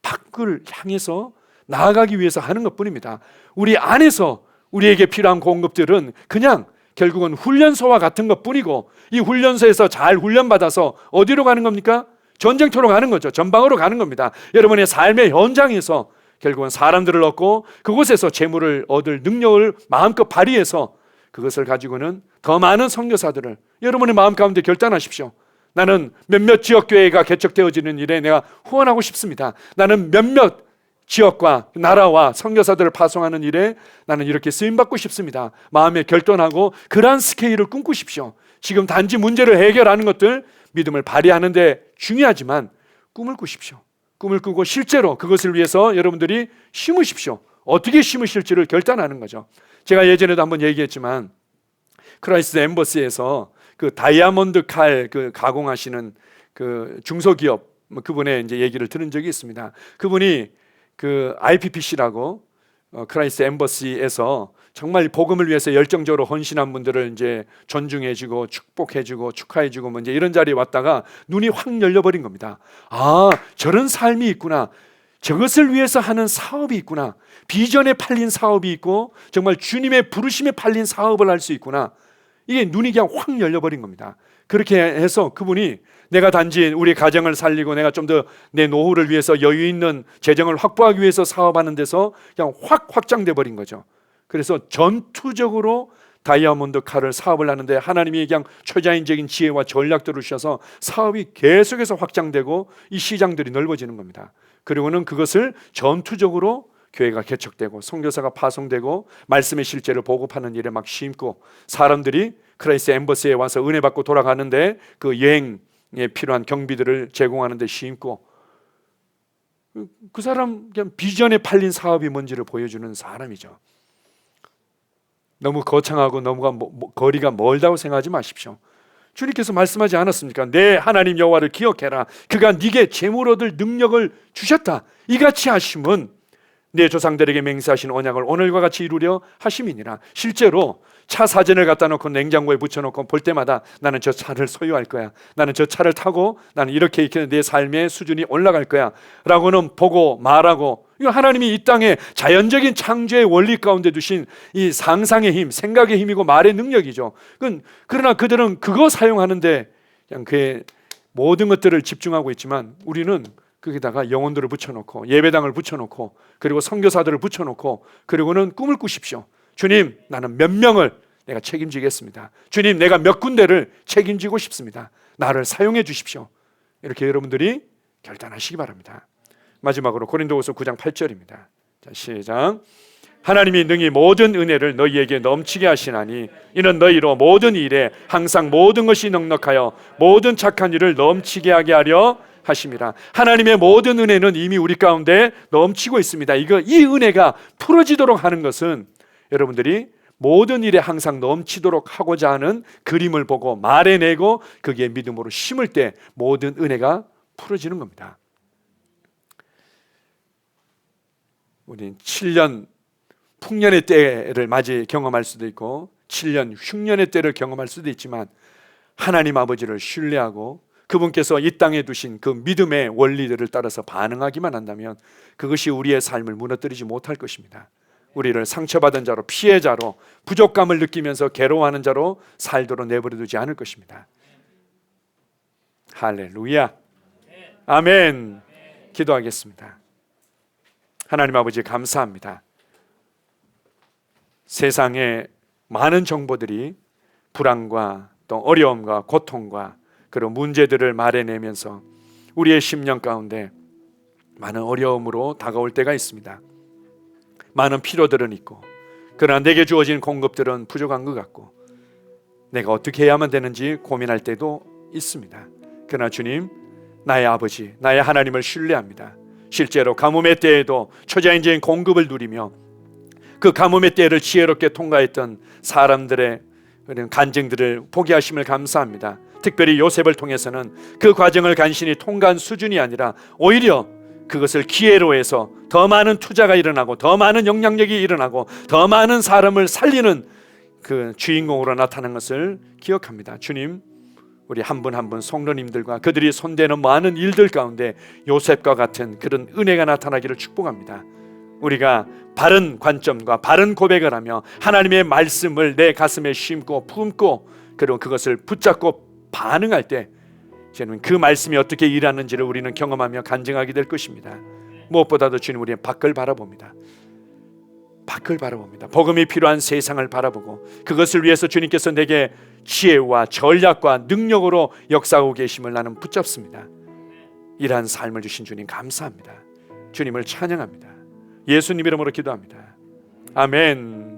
밖을 향해서 나아가기 위해서 하는 것뿐입니다. 우리 안에서 우리에게 필요한 공급들은 그냥 결국은 훈련소와 같은 것뿐이고, 이 훈련소에서 잘 훈련받아서 어디로 가는 겁니까? 전쟁터로 가는 거죠. 전방으로 가는 겁니다. 여러분의 삶의 현장에서 결국은 사람들을 얻고 그곳에서 재물을 얻을 능력을 마음껏 발휘해서 그것을 가지고는 더 많은 선교사들을 여러분의 마음 가운데 결단하십시오. 나는 몇몇 지역교회가 개척되어지는 일에 내가 후원하고 싶습니다. 나는 몇몇 지역과 나라와 선교사들을 파송하는 일에 나는 이렇게 쓰임받고 싶습니다. 마음에 결단하고 그러한 스케일을 꿈꾸십시오. 지금 단지 문제를 해결하는 것들 믿음을 발휘하는 데 중요하지만 꿈을 꾸십시오. 꿈을 꾸고 실제로 그것을 위해서 여러분들이 심으십시오. 어떻게 심으실지를 결단하는 거죠. 제가 예전에도 한번 얘기했지만 크라이스트 엠버시에서 그 다이아몬드 칼 그 가공하시는 그 중소기업 그분의 이제 얘기를 들은 적이 있습니다. 그분이 그 IPPC라고 크라이스트 엠버시에서 정말 복음을 위해서 열정적으로 헌신한 분들을 이제 존중해주고 축복해주고 축하해주고 뭐 이제 이런 자리에 왔다가 눈이 확 열려버린 겁니다. 아, 저런 삶이 있구나. 저것을 위해서 하는 사업이 있구나. 비전에 팔린 사업이 있고 정말 주님의 부르심에 팔린 사업을 할 수 있구나. 이게 눈이 그냥 확 열려버린 겁니다. 그렇게 해서 그분이 내가 단지 우리 가정을 살리고 내가 좀 더 내 노후를 위해서 여유 있는 재정을 확보하기 위해서 사업하는 데서 그냥 확 확장돼 버린 거죠. 그래서 전투적으로 다이아몬드 칼을 사업을 하는데 하나님이 그냥 초자연적인 지혜와 전략들을 주셔서 사업이 계속해서 확장되고 이 시장들이 넓어지는 겁니다. 그리고는 그것을 전투적으로 교회가 개척되고 선교사가 파송되고 말씀의 실제를 보급하는 일에 막 심고 사람들이 크라이스트 엠버시에 와서 은혜 받고 돌아가는데 그 여행에 필요한 경비들을 제공하는 데 심고 그 사람 그냥 비전에 팔린 사업이 뭔지를 보여주는 사람이죠. 너무 거창하고 너무 거리가 멀다고 생각하지 마십시오. 주님께서 말씀하지 않았습니까? 내 하나님 여호와를 기억해라. 그가 네게 재물 얻을 능력을 주셨다. 이같이 하심은 내 조상들에게 맹세하신 언약을 오늘과 같이 이루려 하심이니라. 실제로 차 사진을 갖다 놓고 냉장고에 붙여놓고 볼 때마다 나는 저 차를 소유할 거야. 나는 저 차를 타고 나는 이렇게 내 삶의 수준이 올라갈 거야 라고는 보고 말하고, 이거 하나님이 이 땅에 자연적인 창조의 원리 가운데 두신 이 상상의 힘, 생각의 힘이고 말의 능력이죠. 그러나 그들은 그거 사용하는데 그냥 그의 모든 것들을 집중하고 있지만 우리는 거기다가 영혼들을 붙여놓고 예배당을 붙여놓고 그리고 선교사들을 붙여놓고 그리고는 꿈을 꾸십시오. 주님, 나는 몇 명을 내가 책임지겠습니다. 주님, 내가 몇 군데를 책임지고 싶습니다. 나를 사용해 주십시오. 이렇게 여러분들이 결단하시기 바랍니다. 마지막으로 고린도후서 9장 8절입니다. 자, 시작. 하나님이 능히 모든 은혜를 너희에게 넘치게 하시나니 이는 너희로 모든 일에 항상 모든 것이 넉넉하여 모든 착한 일을 넘치게 하게 하려 하심이라. 하나님의 모든 은혜는 이미 우리 가운데 넘치고 있습니다. 이 은혜가 풀어지도록 하는 것은 여러분들이 모든 일에 항상 넘치도록 하고자 하는 그림을 보고 말해내고 거기에 믿음으로 심을 때 모든 은혜가 풀어지는 겁니다. 우리는 7년 풍년의 때를 맞이 경험할 수도 있고 7년 흉년의 때를 경험할 수도 있지만 하나님 아버지를 신뢰하고 그분께서 이 땅에 두신 그 믿음의 원리들을 따라서 반응하기만 한다면 그것이 우리의 삶을 무너뜨리지 못할 것입니다. 우리를 상처받은 자로, 피해자로, 부족감을 느끼면서 괴로워하는 자로 살도록 내버려두지 않을 것입니다. 할렐루야. 아멘. 기도하겠습니다. 하나님 아버지 감사합니다. 세상의 많은 정보들이 불안과 또 어려움과 고통과 그런 문제들을 말해내면서 우리의 심령 가운데 많은 어려움으로 다가올 때가 있습니다. 많은 필요들은 있고, 그러나 내게 주어진 공급들은 부족한 것 같고, 내가 어떻게 해야만 되는지 고민할 때도 있습니다. 그러나 주님, 나의 아버지, 나의 하나님을 신뢰합니다. 실제로 가뭄의 때에도 초자연적인 공급을 누리며 그 가뭄의 때를 지혜롭게 통과했던 사람들의 그런 간증들을 보게 하심을 감사합니다. 특별히 요셉을 통해서는 그 과정을 간신히 통과한 수준이 아니라 오히려 그것을 기회로 해서 더 많은 투자가 일어나고 더 많은 영향력이 일어나고 더 많은 사람을 살리는 그 주인공으로 나타난 것을 기억합니다. 주님, 우리 한 분 한 분 성도님들과 그들이 손대는 많은 일들 가운데 요셉과 같은 그런 은혜가 나타나기를 축복합니다. 우리가 바른 관점과 바른 고백을 하며 하나님의 말씀을 내 가슴에 심고 품고 그리고 그것을 붙잡고 반응할 때 저는 그 말씀이 어떻게 일하는지를 우리는 경험하며 간증하게 될 것입니다. 무엇보다도 주님, 우리의 밖을 바라봅니다. 밖을 바라봅니다. 복음이 필요한 세상을 바라보고 그것을 위해서 주님께서 내게 지혜와 전략과 능력으로 역사하고 계심을 나는 붙잡습니다. 이러한 삶을 주신 주님 감사합니다. 주님을 찬양합니다. 예수님 이름으로 기도합니다. 아멘.